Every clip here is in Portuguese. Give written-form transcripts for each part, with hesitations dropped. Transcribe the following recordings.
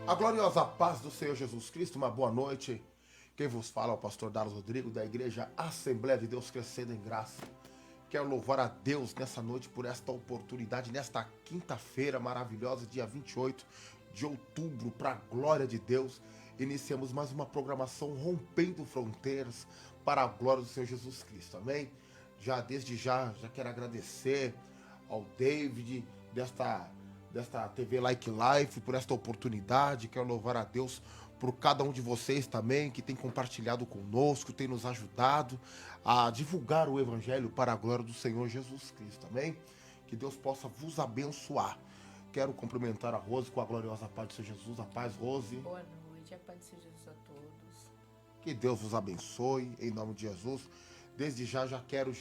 A gloriosa paz do Senhor Jesus Cristo, uma boa noite. Quem vos fala é o pastor Darlos Rodrigo, da igreja Assembleia de Deus Crescendo em Graça. Quero louvar a Deus nessa noite por esta oportunidade, nesta quinta-feira maravilhosa, dia 28 de outubro, para a glória de Deus. Iniciamos mais uma programação Rompendo Fronteiras para a glória do Senhor Jesus Cristo, amém? Desde já quero agradecer ao David desta TV Like Life, por esta oportunidade. Quero louvar a Deus por cada um de vocês também, que tem compartilhado conosco, tem nos ajudado a divulgar o Evangelho para a glória do Senhor Jesus Cristo, amém? Que Deus possa vos abençoar. Quero cumprimentar a Rose com a gloriosa paz do Senhor Jesus. A paz, Rose. Boa noite, a paz do Senhor Jesus a todos. Que Deus vos abençoe, em nome de Jesus. Desde já quero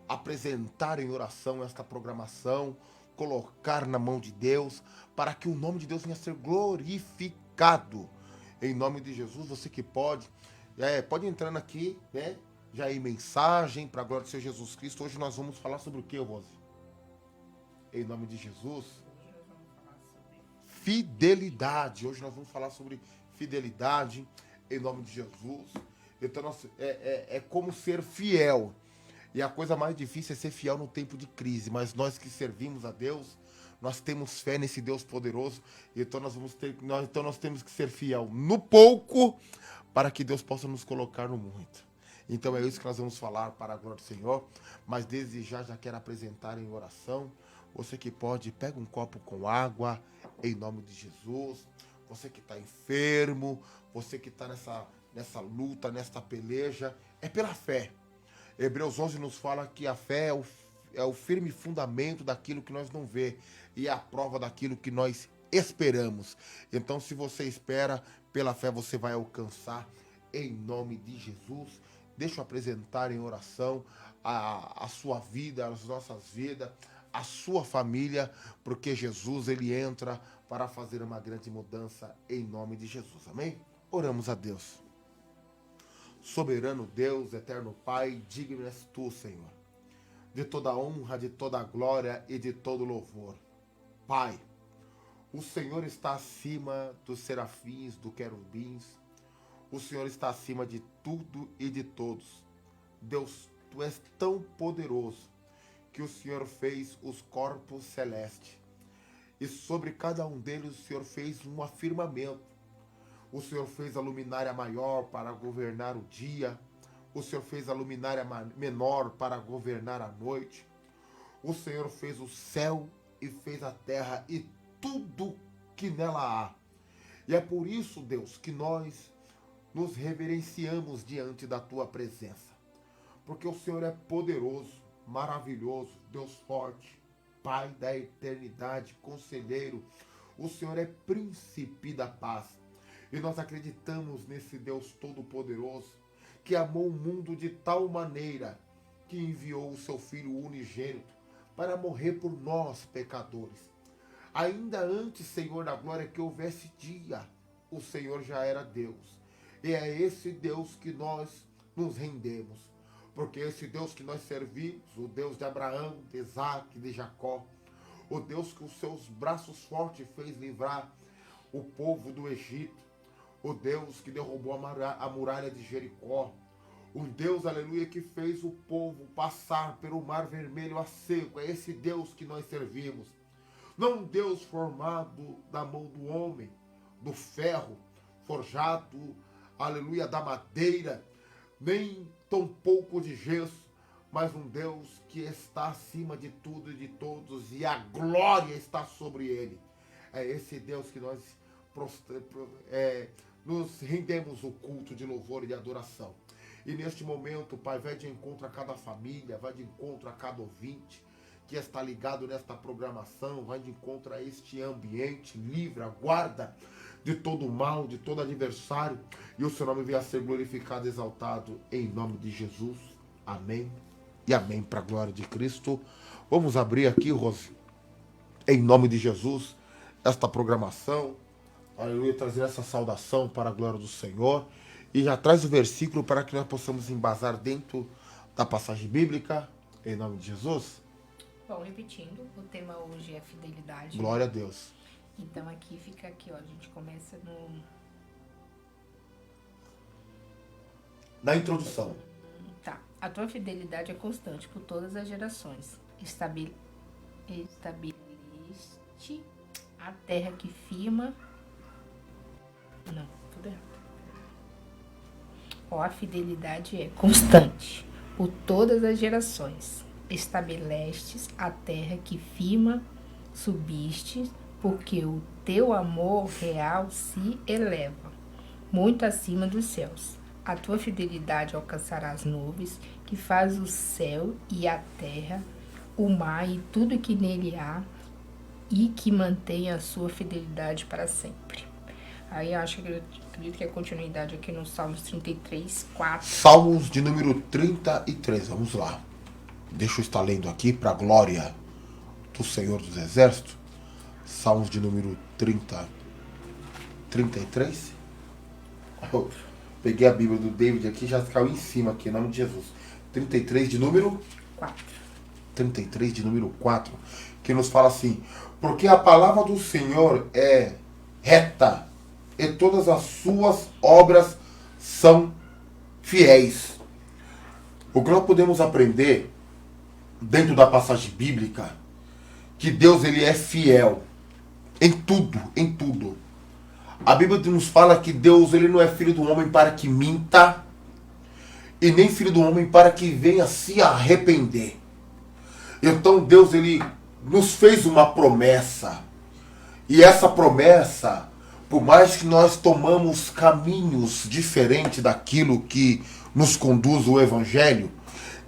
apresentar em oração esta programação, colocar na mão de Deus, para que o nome de Deus venha a ser glorificado. Em nome de Jesus, você que pode entrando aqui, né? Já aí mensagem para a glória do Senhor Jesus Cristo. Hoje nós vamos falar sobre o que, Rose? Em nome de Jesus. Hoje nós vamos falar sobre Fidelidade. Hoje nós vamos falar sobre fidelidade, em nome de Jesus. Então, é como ser fiel. E a coisa mais difícil é ser fiel no tempo de crise. Mas nós que servimos a Deus, nós temos fé nesse Deus poderoso. Então nós temos que ser fiel no pouco, para que Deus possa nos colocar no muito. Então é isso que nós vamos falar para a glória do Senhor. Mas desde já quero apresentar em oração. Você que pode, pega um copo com água, em nome de Jesus. Você que está enfermo, você que está nessa luta, nessa peleja, é pela fé. Hebreus 11 nos fala que a fé é o firme fundamento daquilo que nós não vê e é a prova daquilo que nós esperamos. Então, se você espera, pela fé você vai alcançar, em nome de Jesus. Deixa eu apresentar em oração a sua vida, as nossas vidas, a sua família, porque Jesus, ele entra para fazer uma grande mudança em nome de Jesus, amém? Oramos a Deus. Soberano Deus, eterno Pai, digno és tu, Senhor, de toda honra, de toda glória e de todo louvor. Pai, o Senhor está acima dos serafins, dos querubins, o Senhor está acima de tudo e de todos. Deus, tu és tão poderoso que o Senhor fez os corpos celestes e sobre cada um deles o Senhor fez um firmamento. O Senhor fez a luminária maior para governar o dia. O Senhor fez a luminária menor para governar a noite. O Senhor fez o céu e fez a terra e tudo que nela há. E é por isso, Deus, que nós nos reverenciamos diante da tua presença. Porque o Senhor é poderoso, maravilhoso, Deus forte, Pai da eternidade, conselheiro. O Senhor é príncipe da paz. E nós acreditamos nesse Deus todo-poderoso, que amou o mundo de tal maneira que enviou o seu Filho unigênito para morrer por nós, pecadores. Ainda antes, Senhor da glória, que houvesse dia, o Senhor já era Deus. E é esse Deus que nós nos rendemos. Porque esse Deus que nós servimos, o Deus de Abraão, de Isaac, de Jacó, o Deus que os seus braços fortes fez livrar o povo do Egito, o Deus que derrubou a muralha de Jericó, o Deus, aleluia, que fez o povo passar pelo mar vermelho a seco. É esse Deus que nós servimos. Não um Deus formado da mão do homem, do ferro, forjado, aleluia, da madeira, nem tão pouco de gesso, mas um Deus que está acima de tudo e de todos, e a glória está sobre ele. É esse Deus que nós nos rendemos o culto de louvor e de adoração. E neste momento, Pai, vai de encontro a cada família, vai de encontro a cada ouvinte que está ligado nesta programação, vai de encontro a este ambiente, livra, guarda de todo mal, de todo adversário, e o seu nome venha a ser glorificado, exaltado, em nome de Jesus. Amém e amém, para a glória de Cristo. Vamos abrir aqui, Rose, em nome de Jesus, esta programação. Aleluia, trazer essa saudação para a glória do Senhor. E já traz o versículo para que nós possamos embasar dentro da passagem bíblica, em nome de Jesus. Bom, repetindo, o tema hoje é fidelidade. Glória a Deus. Então aqui fica aqui, ó. A gente começa no... Na introdução. Tá. A tua fidelidade é constante por todas as gerações. Estabeleceste a terra que firma... Não, tudo errado. Ó, a fidelidade é constante por todas as gerações. Estabelestes a terra que firma, subiste, porque o teu amor real se eleva, muito acima dos céus. A tua fidelidade alcançará as nuvens, que faz o céu e a terra, o mar e tudo que nele há, e que mantém a sua fidelidade para sempre. Aí eu acredito que é continuidade aqui no Salmos 33, 4. Salmos de número 33, vamos lá. Deixa eu estar lendo aqui para a glória do Senhor dos Exércitos. Salmos de número 33. Eu peguei a Bíblia do David aqui, já caiu em cima aqui, em nome de Jesus. 33 de número 4. 33 de número 4, que nos fala assim: porque a palavra do Senhor é reta, e todas as suas obras são fiéis. O que nós podemos aprender dentro da passagem bíblica, que Deus ele é fiel em tudo, em tudo. A Bíblia nos fala que Deus ele não é filho do homem para que minta, e nem filho do homem para que venha se arrepender. Então Deus ele nos fez uma promessa, e essa promessa, por mais que nós tomamos caminhos diferentes daquilo que nos conduz o Evangelho,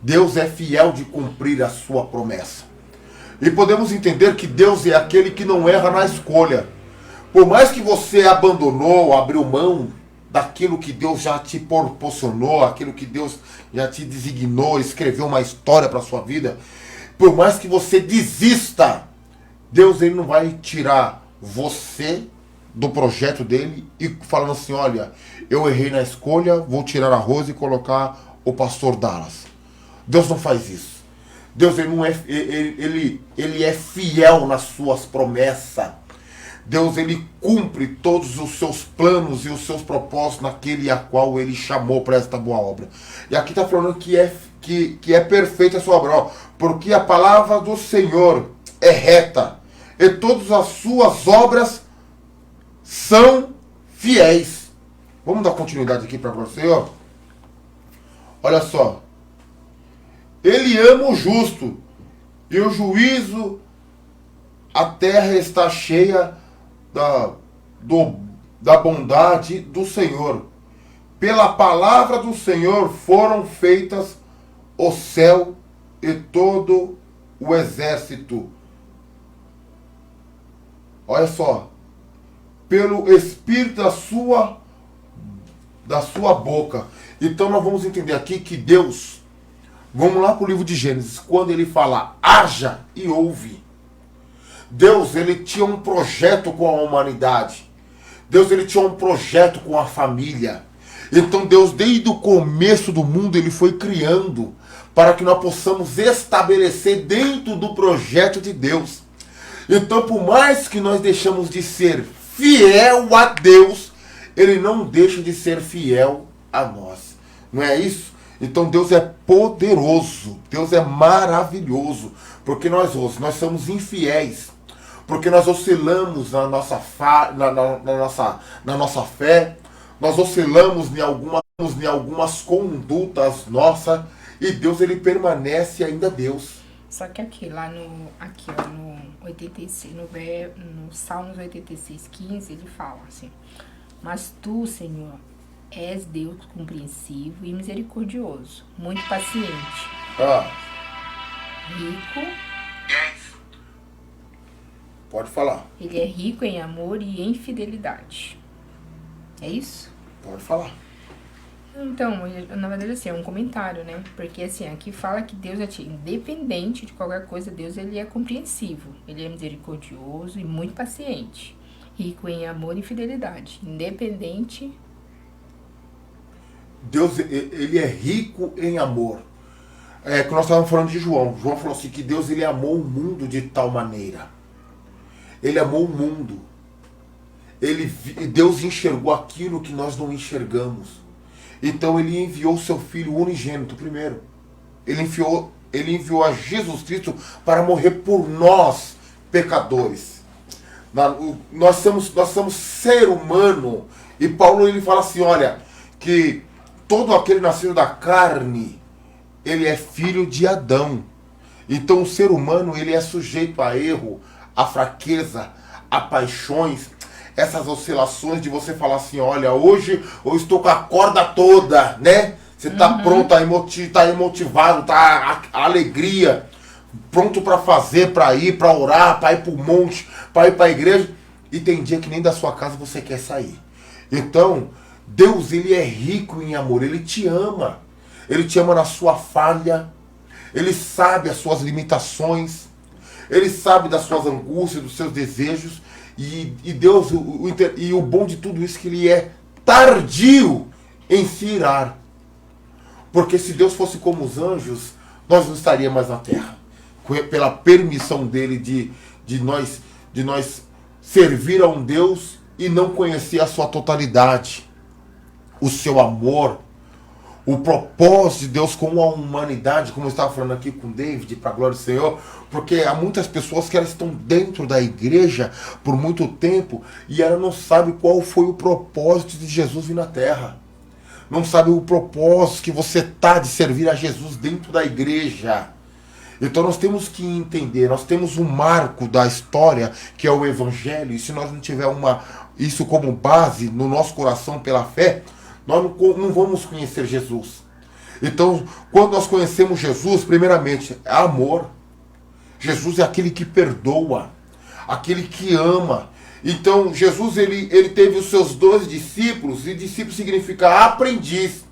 Deus é fiel de cumprir a sua promessa. E podemos entender que Deus é aquele que não erra na escolha. Por mais que você abandonou, abriu mão daquilo que Deus já te proporcionou, aquilo que Deus já te designou, escreveu uma história para a sua vida, por mais que você desista, Deus ele não vai tirar você do projeto dele e falando assim: olha, eu errei na escolha, vou tirar a Rose e colocar o pastor Dallas. Deus não faz isso. Deus ele não é, ele é fiel nas suas promessas. Deus ele cumpre todos os seus planos e os seus propósitos naquele a qual ele chamou para esta boa obra. E aqui está falando que é perfeita a sua obra, ó, porque a palavra do Senhor é reta e todas as suas obras são fiéis. Vamos dar continuidade aqui para você, ó. Olha só. Ele ama o justo, e o juízo, a terra está cheia da bondade do Senhor. Pela palavra do Senhor foram feitas o céu e todo o exército. Olha só. Pelo Espírito da sua boca. Então nós vamos entender aqui que Deus, vamos lá para o livro de Gênesis, quando ele fala, haja e ouve. Deus, ele tinha um projeto com a humanidade. Deus, ele tinha um projeto com a família. Então Deus, desde o começo do mundo, ele foi criando para que nós possamos estabelecer dentro do projeto de Deus. Então, por mais que nós deixamos de ser fiel a Deus, ele não deixa de ser fiel a nós. Não é isso? Então Deus é poderoso, Deus é maravilhoso, porque nós somos infiéis, porque nós oscilamos na nossa fé, nós oscilamos em algumas condutas nossas, e Deus ele permanece ainda Deus. Só que aqui, no 86, no Salmos 86, 15, ele fala assim: mas tu, Senhor, és Deus compreensivo e misericordioso, muito paciente, rico. Pode falar. Ele é rico em amor e em fidelidade. É isso? Pode falar. Então, na verdade, assim, é um comentário, né? Porque, assim, aqui fala que Deus é independente de qualquer coisa, Deus, ele é compreensivo, ele é misericordioso e muito paciente, rico em amor e fidelidade, independente. Deus, ele é rico em amor. É que nós estávamos falando de João. João falou assim que Deus, ele amou o mundo de tal maneira. Ele amou o mundo. Deus enxergou aquilo que nós não enxergamos. Então ele enviou o seu Filho unigênito primeiro. Ele enviou a Jesus Cristo para morrer por nós, pecadores. Nós somos ser humano. E Paulo ele fala assim, olha, que todo aquele nascido da carne, ele é filho de Adão. Então o ser humano ele é sujeito a erro, a fraqueza, a paixões, essas oscilações de você falar assim, olha, hoje eu estou com a corda toda, né? Você está pronto, tá emotivado, tá a alegria, pronto para fazer, para ir, para orar, para ir para o monte, para ir para a igreja. E tem dia que nem da sua casa você quer sair. Então, Deus ele é rico em amor, ele te ama. Ele te ama na sua falha, ele sabe as suas limitações, ele sabe das suas angústias, dos seus desejos. E Deus, o bom de tudo isso é que ele é tardio em se irar. Porque se Deus fosse como os anjos, nós não estaríamos mais na terra. Pela permissão dele de nós servir a um Deus e não conhecer a sua totalidade, o seu amor, o propósito de Deus com a humanidade, como eu estava falando aqui com David, para a glória do Senhor, porque há muitas pessoas que elas estão dentro da igreja por muito tempo e ela não sabe qual foi o propósito de Jesus vir na terra. Não sabe o propósito que você está de servir a Jesus dentro da igreja. Então nós temos que entender, nós temos um marco da história que é o Evangelho, e se nós não tiver isso como base no nosso coração pela fé, nós não vamos conhecer Jesus. Então, quando nós conhecemos Jesus, primeiramente, é amor. Jesus é aquele que perdoa, aquele que ama. Então, Jesus ele teve os seus 12 discípulos, e discípulo significa aprendiz.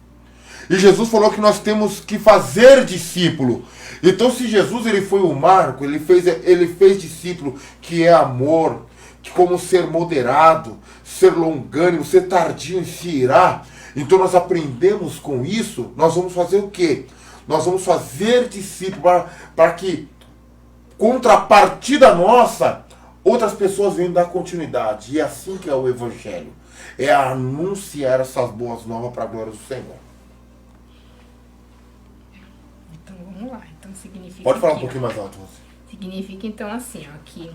E Jesus falou que nós temos que fazer discípulo. Então, se Jesus ele foi o marco, ele fez discípulo, que é amor, que como ser moderado, ser longânimo, ser tardio em se irar. Então nós aprendemos com isso, nós vamos fazer o quê? Nós vamos fazer discípulo para que, contrapartida nossa, outras pessoas venham dar continuidade. E é assim que é o Evangelho. É anunciar essas boas novas para a glória do Senhor. Então vamos lá. Então significa. Pode falar aqui, um pouquinho mais alto, você. Significa então assim, ó, que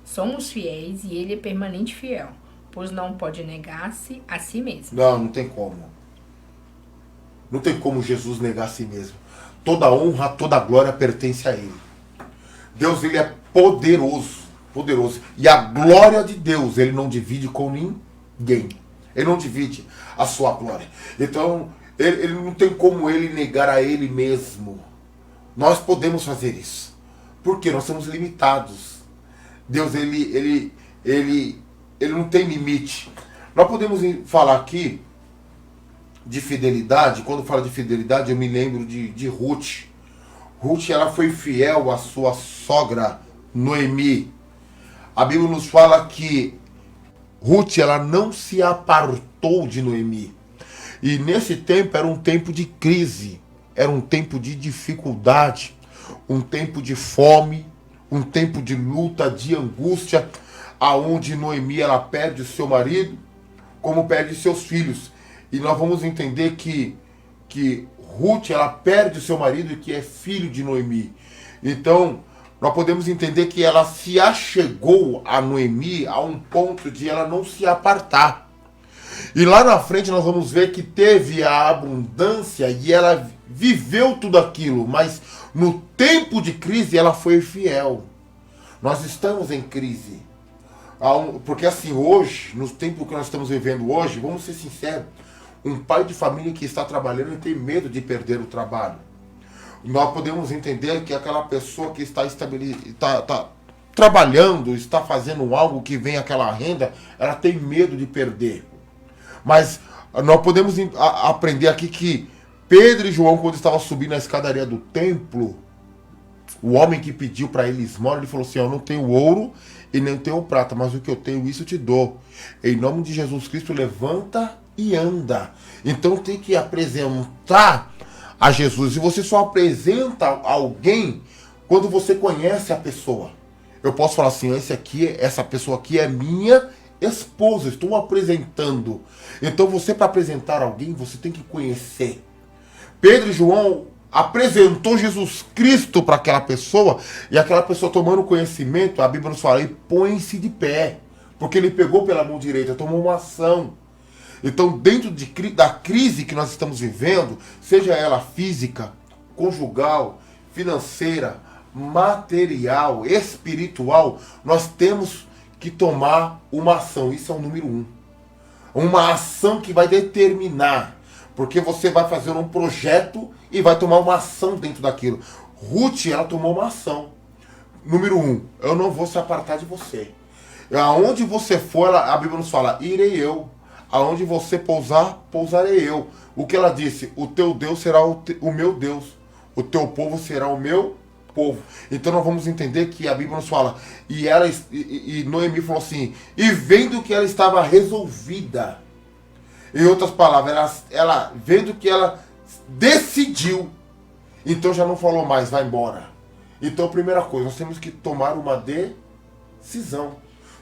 somos fiéis e ele é permanente fiel, pois não pode negar-se a si mesmo. Não tem como. Não tem como Jesus negar a si mesmo. Toda honra, toda glória pertence a ele. Deus ele é poderoso, poderoso. E a glória de Deus ele não divide com ninguém. Ele não divide a sua glória. Então, ele não tem como ele negar a ele mesmo. Nós podemos fazer isso. Porque nós somos limitados. Deus ele não tem limite. Nós podemos falar aqui de fidelidade. Quando fala de fidelidade, eu me lembro de Ruth. Ruth, ela foi fiel à sua sogra Noemi. A Bíblia nos fala que Ruth, ela não se apartou de Noemi. E nesse tempo era um tempo de crise, era um tempo de dificuldade, um tempo de fome, um tempo de luta, de angústia, aonde Noemi ela perde o seu marido, como perde seus filhos. E nós vamos entender que Ruth ela perde o seu marido, que é filho de Noemi. Então, nós podemos entender que ela se achegou a Noemi a um ponto de ela não se apartar. E lá na frente nós vamos ver que teve a abundância e ela viveu tudo aquilo, mas no tempo de crise ela foi fiel. Nós estamos em crise. Porque assim, hoje, no tempo que nós estamos vivendo hoje, vamos ser sinceros, um pai de família que está trabalhando tem medo de perder o trabalho. Nós podemos entender que aquela pessoa que está trabalhando, está fazendo algo que vem aquela renda, ela tem medo de perder. Mas nós podemos aprender aqui que Pedro e João, quando estavam subindo a escadaria do templo, o homem que pediu para ele esmola, ele falou assim, eu não tenho ouro e nem tenho prata, mas o que eu tenho, isso eu te dou. Em nome de Jesus Cristo, levanta e anda. Então tem que apresentar a Jesus. E você só apresenta alguém quando você conhece a pessoa. Eu posso falar assim, essa pessoa aqui é minha esposo, estou apresentando. Então você, para apresentar alguém, você tem que conhecer. Pedro e João apresentou Jesus Cristo para aquela pessoa, e aquela pessoa, tomando conhecimento, a Bíblia nos fala, e põe-se de pé, porque ele pegou pela mão direita, tomou uma ação. Então, dentro da crise que nós estamos vivendo, seja ela física, conjugal, financeira, material, espiritual, nós temos que tomar uma ação. Isso é o número 1. Uma ação que vai determinar, porque você vai fazer um projeto e vai tomar uma ação dentro daquilo. Ruth, ela tomou uma ação. Número 1, eu não vou se apartar de você. Aonde você for, a Bíblia nos fala, irei eu. Aonde você pousar, pousarei eu. O que ela disse? O teu Deus será o meu Deus. O teu povo será o meu povo. Então nós vamos entender que a Bíblia nos fala, e Noemi falou assim, e vendo que ela estava resolvida. Em outras palavras, ela vendo que ela decidiu, então já não falou mais, vai embora. Então, primeira coisa, nós temos que tomar uma decisão.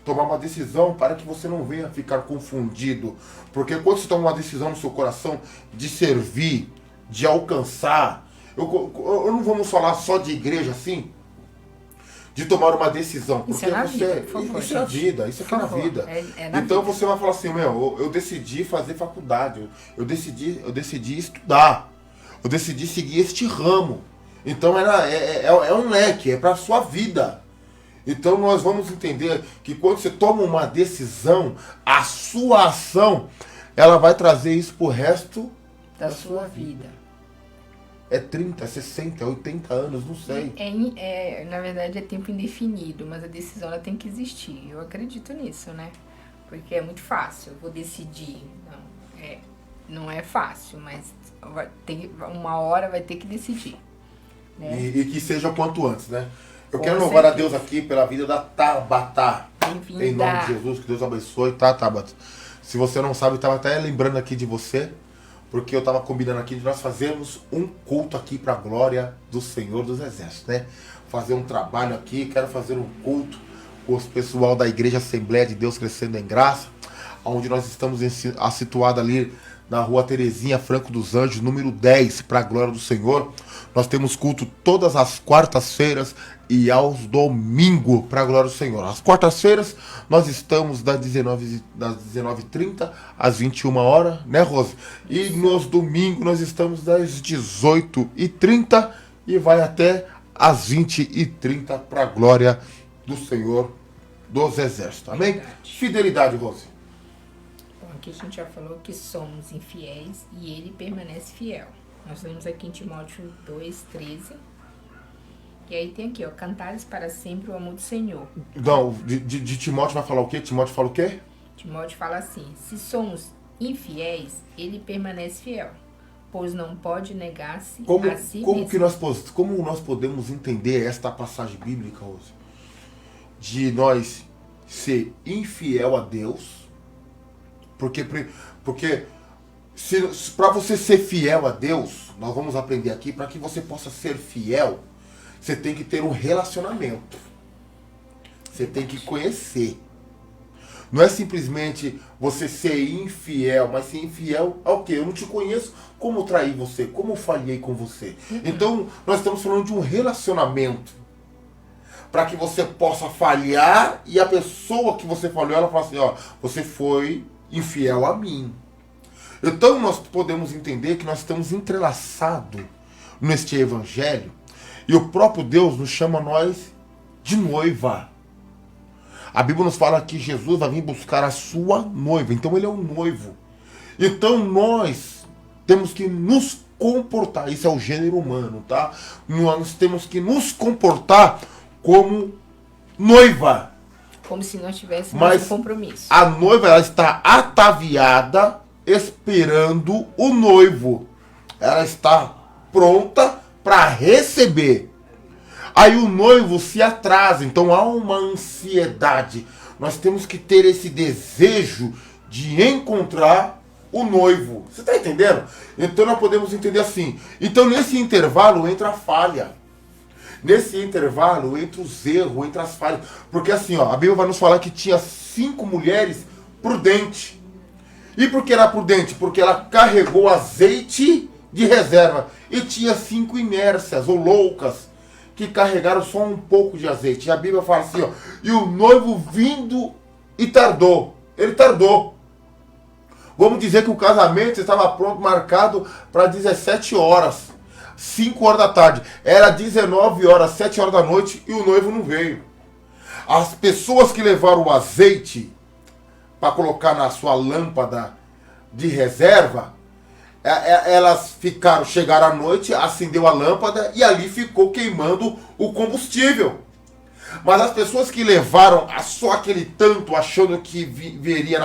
Tomar uma decisão para que você não venha ficar confundido. Porque quando você toma uma decisão no seu coração de servir, de alcançar, eu não vamos falar só de igreja assim, de tomar uma decisão. Porque isso é na vida, por favor, isso é na vida, isso aqui é na vida. Então você vai falar assim, eu decidi fazer faculdade, eu decidi estudar, eu decidi seguir este ramo. Então é um leque, é para a sua vida. Então nós vamos entender que quando você toma uma decisão, a sua ação, ela vai trazer isso pro resto da sua vida. É 30, 60, 80 anos, não sei. Na verdade é tempo indefinido, mas a decisão ela tem que existir. Eu acredito nisso, né? Porque é muito fácil, eu vou decidir. Não é fácil, mas uma hora vai ter que decidir. Né? E que seja o quanto antes, né? Eu quero louvar a Deus aqui pela vida da Tabata. Em nome de Jesus, que Deus abençoe, tá, Tabata? Se você não sabe, eu estava até lembrando aqui de você, porque eu estava combinando aqui de nós fazermos um culto aqui para a glória do Senhor dos Exércitos, né? Fazer um trabalho aqui, quero fazer um culto com o pessoal da Igreja Assembleia de Deus Crescendo em Graça, onde nós estamos situados ali na Rua Terezinha, Franco dos Anjos, número 10, para a glória do Senhor. Nós temos culto todas as quartas-feiras e aos domingos, para a glória do Senhor. Às quartas-feiras nós estamos das 19h30 às 21 horas, né, Rose? E nos domingos nós estamos das 18h30 e vai até às 20h30, para a glória do Senhor dos Exércitos. Amém? Verdade. Fidelidade, Rose. Bom, aqui a gente já falou que somos infiéis e ele permanece fiel. Nós lemos aqui em Timóteo 2:13. E aí tem aqui, ó, cantares para sempre o amor do Senhor. Não, de Timóteo vai falar o quê? Timóteo fala o quê? Timóteo fala assim, se somos infiéis, ele permanece fiel, pois não pode negar-se a si mesmo. Como nós podemos entender esta passagem bíblica, Rose? De nós ser infiel a Deus, porque para você ser fiel a Deus, nós vamos aprender aqui, para que você possa ser fiel, você tem que ter um relacionamento. Você tem que conhecer. Não é simplesmente você ser infiel, mas ser infiel ao quê? Eu não te conheço, como traí você? Como falhei com você? Então, nós estamos falando de um relacionamento. Para que você possa falhar e a pessoa que você falhou, ela fala assim, ó, você foi infiel a mim. Então, nós podemos entender que nós estamos entrelaçados neste evangelho. E o próprio Deus nos chama nós de noiva. A Bíblia nos fala que Jesus vai vir buscar a sua noiva. Então ele é um noivo. Então nós temos que nos comportar. Isso é o gênero humano, tá? Nós temos que nos comportar como noiva. Como se nós tivéssemos um compromisso. A noiva, ela está ataviada esperando o noivo. Ela está pronta para receber. Aí o noivo se atrasa, então há uma ansiedade. Nós temos que ter esse desejo de encontrar o noivo. Você está entendendo? Então nós podemos entender assim. Então nesse intervalo entra a falha. Nesse intervalo entra os erros, entra as falhas. Porque assim, ó, a Bíblia vai nos falar que tinha 5 mulheres prudente. E por que era prudente? Porque ela carregou azeite de reserva. E tinha 5 inércias, ou loucas, que carregaram só um pouco de azeite. E a Bíblia fala assim, ó, e o noivo vindo e tardou. Ele tardou. Vamos dizer que o casamento estava pronto, marcado para 17 horas. 5 horas da tarde. Era 19 horas, 7 horas da noite e o noivo não veio. As pessoas que levaram o azeite para colocar na sua lâmpada de reserva, elas chegaram à noite, acendeu a lâmpada e ali ficou queimando o combustível. Mas as pessoas que levaram só aquele tanto, achando que viria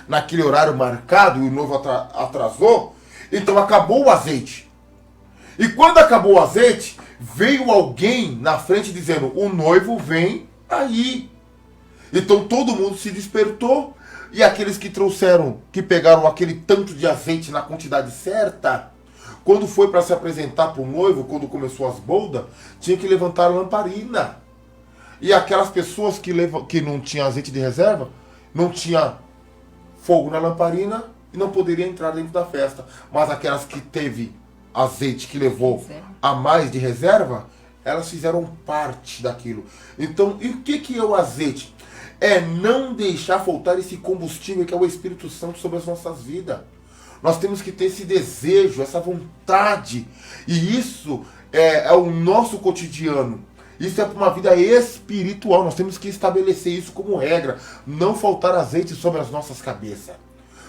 naquele horário marcado e o noivo atrasou, então acabou o azeite. E quando acabou o azeite, veio alguém na frente dizendo, o noivo vem aí. Então todo mundo se despertou. E aqueles que pegaram aquele tanto de azeite na quantidade certa, quando foi para se apresentar para o noivo, quando começou as bodas, tinha que levantar a lamparina. E aquelas pessoas que não tinham azeite de reserva, não tinha fogo na lamparina e não poderia entrar dentro da festa. Mas aquelas que teve azeite, que levou a mais de reserva, elas fizeram parte daquilo. Então, e o que é o azeite? É não deixar faltar esse combustível que é o Espírito Santo sobre as nossas vidas. Nós temos que ter esse desejo, essa vontade. E isso é o nosso cotidiano. Isso é para uma vida espiritual. Nós temos que estabelecer isso como regra. Não faltar azeite sobre as nossas cabeças.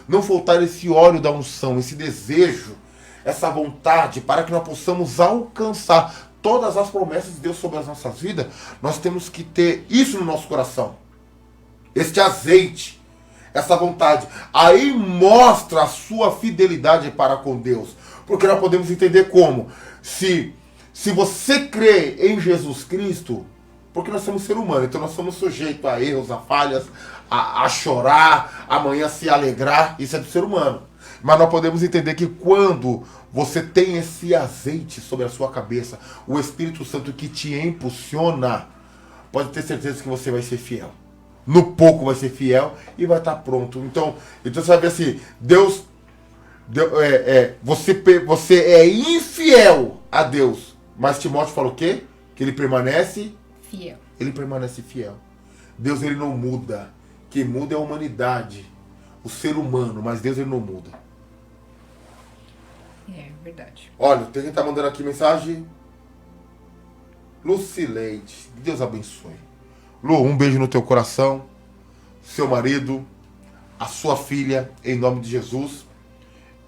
Não faltar esse óleo da unção, esse desejo, essa vontade, para que nós possamos alcançar todas as promessas de Deus sobre as nossas vidas. Nós temos que ter isso no nosso coração. Este azeite, essa vontade. Aí mostra a sua fidelidade para com Deus. Porque nós podemos entender como. Se você crê em Jesus Cristo, porque nós somos ser humano, então nós somos sujeitos a erros, a falhas, a chorar, amanhã se alegrar, isso é do ser humano. Mas nós podemos entender que quando você tem esse azeite sobre a sua cabeça, o Espírito Santo que te impulsiona, pode ter certeza que você vai ser fiel. No pouco vai ser fiel e vai estar pronto. Então você vai ver assim, você é infiel a Deus. Mas Timóteo falou o quê? Que ele permanece fiel. Ele permanece fiel. Deus, ele não muda. Quem muda é a humanidade, o ser humano, mas Deus, ele não muda. É verdade. Olha, tem gente que tá mandando aqui mensagem. Lucileide, Deus abençoe. Lu, um beijo no teu coração, seu marido, a sua filha, em nome de Jesus.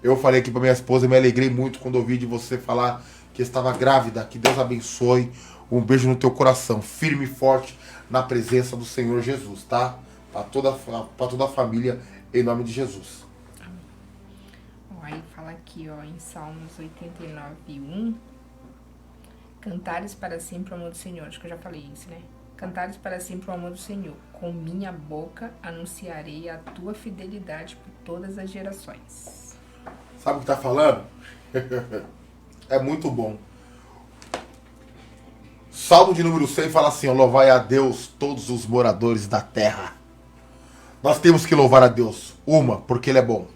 Eu falei aqui para minha esposa, me alegrei muito quando ouvi de você falar que estava grávida. Que Deus abençoe. Um beijo no teu coração, firme e forte na presença do Senhor Jesus, tá? Para toda a família, em nome de Jesus. Aí fala aqui, ó, em Salmos 89:1, cantares para sempre o amor do Senhor. Acho que eu já falei isso, né? Cantares para sempre o amor do Senhor. Com minha boca anunciarei a tua fidelidade por todas as gerações. Sabe o que tá falando? É muito bom. Salmo de número 100 fala assim, ó, louvai a Deus todos os moradores da terra. Nós temos que louvar a Deus. Porque Ele é bom.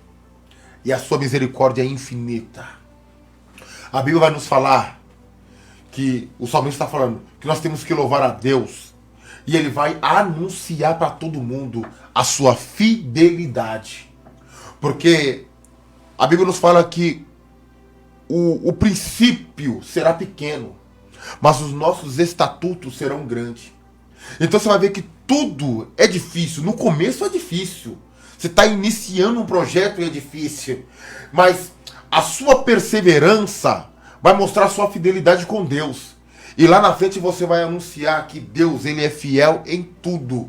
E a sua misericórdia é infinita. A Bíblia vai nos falar que o salmista está falando que nós temos que louvar a Deus. E Ele vai anunciar para todo mundo a sua fidelidade. Porque a Bíblia nos fala que o princípio será pequeno, mas os nossos estatutos serão grandes. Então você vai ver que tudo é difícil. No começo é difícil. Você está iniciando um projeto e é difícil. Mas a sua perseverança vai mostrar a sua fidelidade com Deus. E lá na frente você vai anunciar que Deus, Ele é fiel em tudo.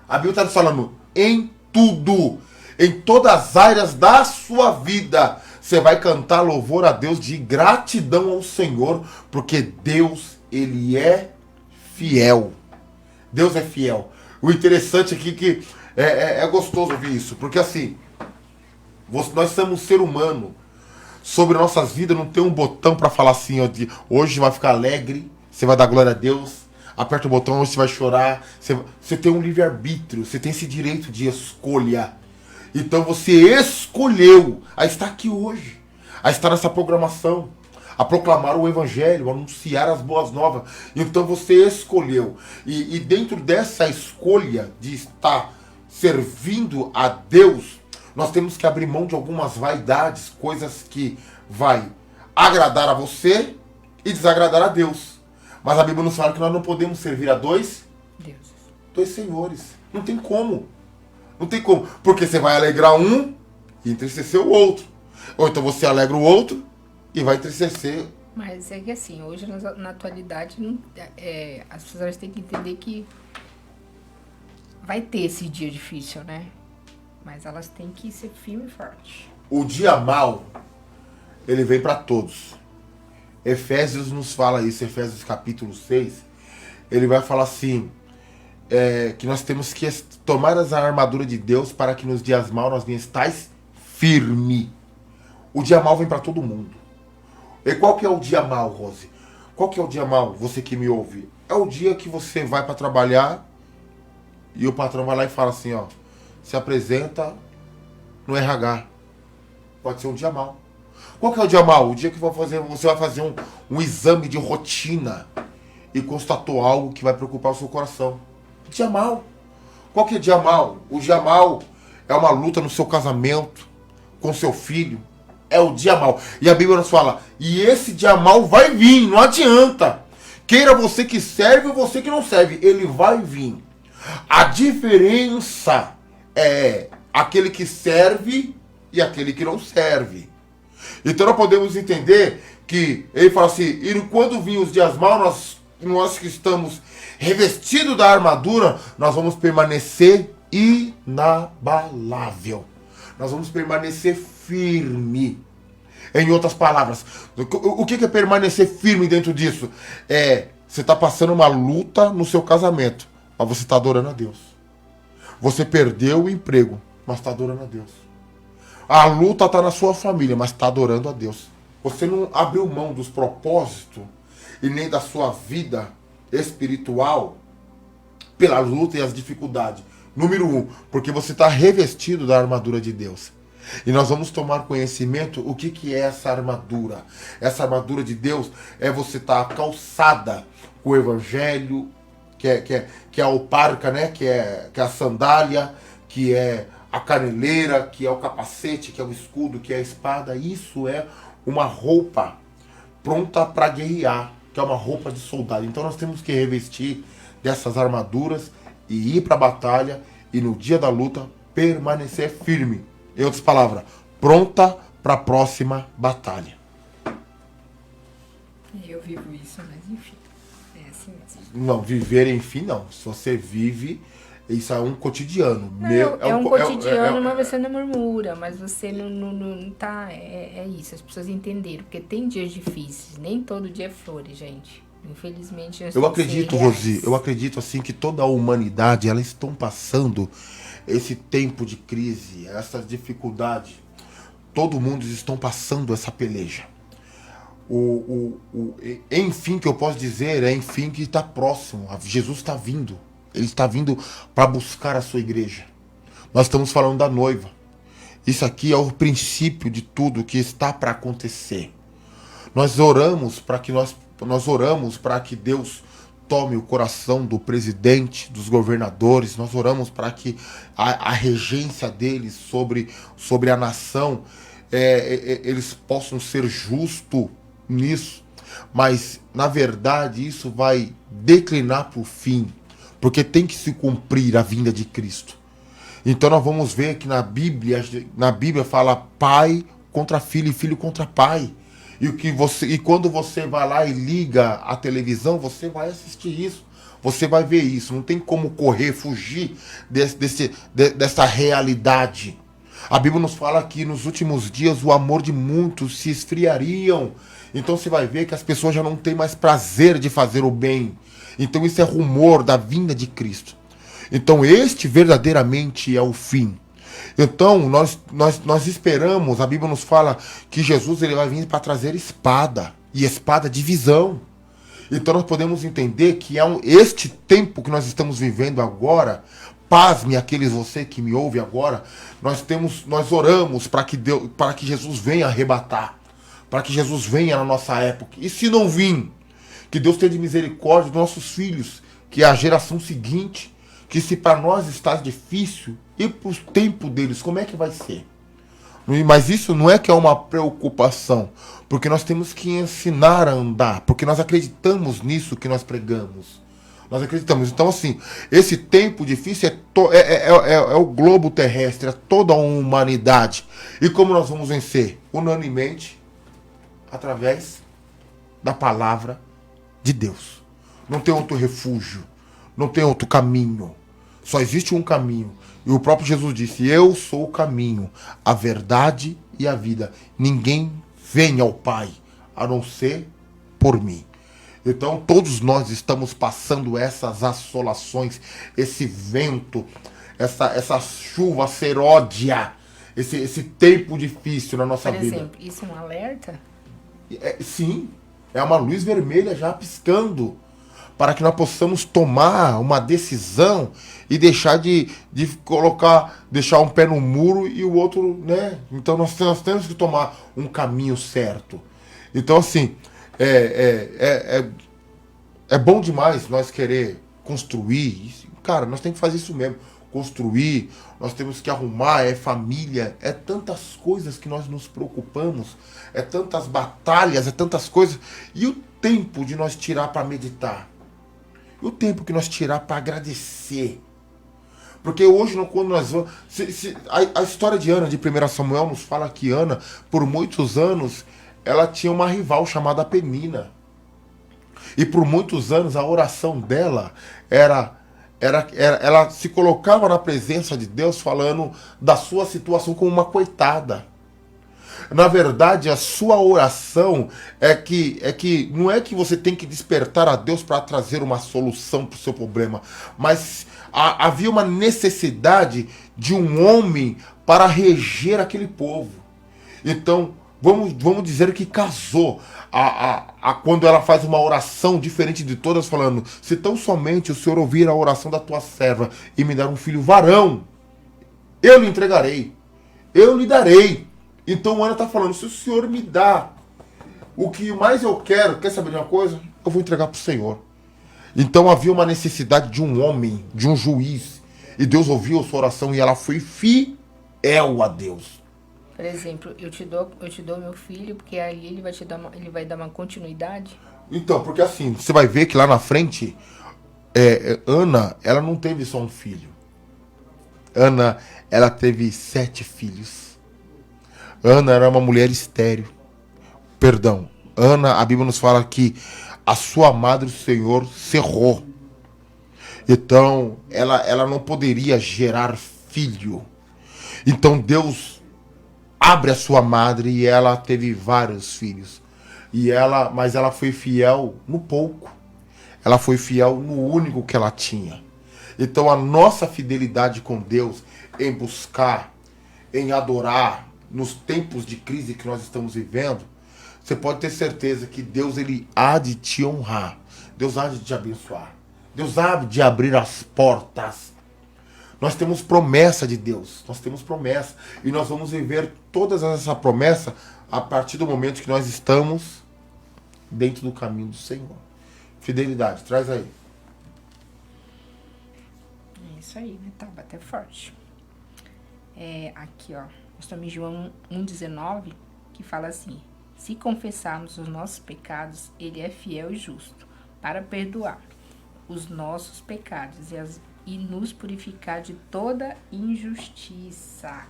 A Bíblia está nos falando em tudo. Em todas as áreas da sua vida. Você vai cantar louvor a Deus de gratidão ao Senhor. Porque Deus, Ele é fiel. Deus é fiel. O interessante aqui é que é gostoso ouvir isso. Porque assim, nós somos um ser humano. Sobre nossas vidas não tem um botão para falar assim, ó, de hoje vai ficar alegre, você vai dar glória a Deus. Aperta o botão, hoje você vai chorar. Você tem um livre-arbítrio, você tem esse direito de escolha. Então você escolheu a estar aqui hoje, a estar nessa programação, a proclamar o evangelho, a anunciar as boas novas. Então você escolheu. E dentro dessa escolha de estar servindo a Deus, nós temos que abrir mão de algumas vaidades, coisas que vai agradar a você e desagradar a Deus. Mas a Bíblia nos fala que nós não podemos servir a dois senhores. Não tem como. Não tem como. Porque você vai alegrar um e entristecer o outro. Ou então você alegra o outro e vai entristecer. Mas é que assim, hoje na atualidade, não, as pessoas têm que entender que vai ter esse dia difícil, né? Mas elas têm que ser firme e forte. O dia mau, ele vem para todos. Efésios nos fala isso, Efésios capítulo 6. Ele vai falar assim, que nós temos que tomar a armadura de Deus para que nos dias maus nós estais firme. O dia mau vem para todo mundo. E qual que é o dia mau, Rose? Qual que é o dia mau, você que me ouve? É o dia que você vai para trabalhar e o patrão vai lá e fala assim, ó, se apresenta no RH. Pode ser um dia mau. Qual que é o dia mau? O dia que você vai fazer um exame de rotina e constatou algo que vai preocupar o seu coração. Dia mau. Qual que é dia mau? O dia mau é uma luta no seu casamento, com seu filho. É o dia mau. E a Bíblia nos fala, e esse dia mau vai vir, não adianta. Queira você que serve ou você que não serve, ele vai vir. A diferença é aquele que serve e aquele que não serve. Então nós podemos entender que ele fala assim, e quando vir os dias maus, nós que estamos revestidos da armadura, nós vamos permanecer inabalável. Nós vamos permanecer firme. Em outras palavras, o que é permanecer firme dentro disso? Você está passando uma luta no seu casamento, mas você está adorando a Deus. Você perdeu o emprego, mas está adorando a Deus. A luta está na sua família, mas está adorando a Deus. Você não abriu mão dos propósitos e nem da sua vida espiritual pela luta e as dificuldades. Número 1, porque você está revestido da armadura de Deus. E nós vamos tomar conhecimento o que é essa armadura. Essa armadura de Deus é você estar calçada com o evangelho, que é a alparca, né? que é a sandália, que é a caneleira, que é o capacete, que é o escudo, que é a espada. Isso é uma roupa pronta para guerrear, que é uma roupa de soldado. Então nós temos que revestir dessas armaduras e ir para a batalha e no dia da luta permanecer firme. Em outras palavras, pronta para a próxima batalha. Eu vivo isso, mas enfim, é assim mesmo. Não, viver enfim não. Se você vive, isso é um cotidiano. Não, um cotidiano, mas você não murmura, mas você não tá... É isso, as pessoas entenderam, porque tem dias difíceis, nem todo dia é flores, gente. Infelizmente... Eu acredito, Rosi, eu acredito assim que toda a humanidade, elas estão passando esse tempo de crise, essa dificuldade. Todo mundo estão passando essa peleja. Enfim, que eu posso dizer, enfim que está próximo. Jesus está vindo. Ele está vindo para buscar a sua igreja. Nós estamos falando da noiva. Isso aqui é o princípio de tudo que está para acontecer. Nós oramos para que Deus tome o coração do presidente, dos governadores. Nós oramos para que a regência deles sobre a nação, eles possam ser justos nisso. Mas, na verdade, isso vai declinar para o fim, porque tem que se cumprir a vinda de Cristo. Então nós vamos ver que na Bíblia fala pai contra filho e filho contra pai. E quando você vai lá e liga a televisão, você vai assistir isso. Você vai ver isso. Não tem como correr, fugir dessa realidade. A Bíblia nos fala que nos últimos dias o amor de muitos se esfriariam. Então você vai ver que as pessoas já não têm mais prazer de fazer o bem. Então isso é rumor da vinda de Cristo. Então este verdadeiramente é o fim. Então nós esperamos, a Bíblia nos fala que Jesus ele vai vir para trazer espada, e espada de visão. Então nós podemos entender que este tempo que nós estamos vivendo agora pasme aqueles você que me ouve agora, nós oramos para que Jesus venha arrebatar, para que Jesus venha na nossa época. E se não vir, que Deus tenha de misericórdia dos nossos filhos, que é a geração seguinte, que se para nós está difícil, e para o tempo deles, como é que vai ser? Mas isso não é que é uma preocupação, porque nós temos que ensinar a andar, porque nós acreditamos nisso que nós pregamos. Nós acreditamos. Então, assim, esse tempo difícil é o globo terrestre, é toda a humanidade. E como nós vamos vencer? Unanimemente, através da palavra de Deus. Não tem outro refúgio, não tem outro caminho. Só existe um caminho. E o próprio Jesus disse: eu sou o caminho, a verdade e a vida. Ninguém vem ao Pai a não ser por mim. Então todos nós estamos passando essas assolações, esse vento, essa chuva seródia, esse tempo difícil na nossa vida. Por exemplo, isso é um alerta? Sim, é uma luz vermelha já piscando, para que nós possamos tomar uma decisão e deixar deixar um pé no muro e o outro, né? Então nós temos que tomar um caminho certo. Então, assim, é bom demais nós querer construir. Cara, nós temos que fazer isso mesmo. Construir, nós temos que arrumar, família, tantas coisas que nós nos preocupamos, tantas batalhas, tantas coisas. E o tempo de nós tirar para meditar? E o tempo que nós tirar para agradecer? Porque hoje, quando nós vamos... A história de Ana, de 1 Samuel, nos fala que Ana, por muitos anos, ela tinha uma rival chamada Penina. E por muitos anos a oração dela ela se colocava na presença de Deus falando da sua situação como uma coitada. Na verdade, a sua oração não é que você tem que despertar a Deus para trazer uma solução para o seu problema, mas havia uma necessidade de um homem para reger aquele povo. Então, vamos dizer que casou. Quando ela faz uma oração diferente de todas, falando: se tão somente o Senhor ouvir a oração da tua serva e me dar um filho varão, eu lhe entregarei, eu lhe darei. Então Ana está falando: se o Senhor me dá o que mais eu quero, quer saber de uma coisa? Eu vou entregar para o Senhor. Então havia uma necessidade de um homem, de um juiz, e Deus ouviu a sua oração e ela foi fiel a Deus. Por exemplo, eu te dou meu filho, porque aí ele vai dar uma continuidade. Então, porque assim, você vai ver que lá na frente, Ana, ela não teve só um filho. Ana, ela teve 7 filhos. Ana era uma mulher estéril. Perdão, Ana, a Bíblia nos fala que a sua madre, o Senhor, cerrou. Então, ela não poderia gerar filho. Então, Deus abre a sua madre e ela teve vários filhos. Mas ela foi fiel no pouco. Ela foi fiel no único que ela tinha. Então, a nossa fidelidade com Deus em buscar, em adorar, nos tempos de crise que nós estamos vivendo, você pode ter certeza que Deus, ele há de te honrar. Deus há de te abençoar. Deus há de abrir as portas. Nós temos promessa de Deus. Nós temos promessa. E nós vamos viver todas essa promessa a partir do momento que nós estamos dentro do caminho do Senhor. Fidelidade, traz aí. É isso aí, né? Tá, bater forte. Aqui, ó. Nós estamos em João 1,19, que fala assim: se confessarmos os nossos pecados, ele é fiel e justo para perdoar os nossos pecados e nos purificar de toda injustiça.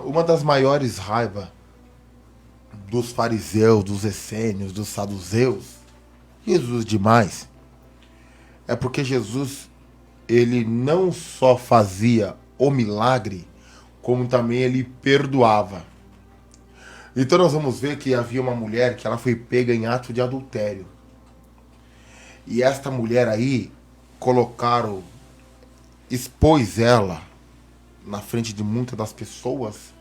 Uma das maiores raivas dos fariseus, dos essênios, dos saduceus, Jesus demais, é porque Jesus, ele não só fazia o milagre, como também ele perdoava. Então nós vamos ver que havia uma mulher que ela foi pega em ato de adultério. E esta mulher aí, expôs ela na frente de muitas das pessoas,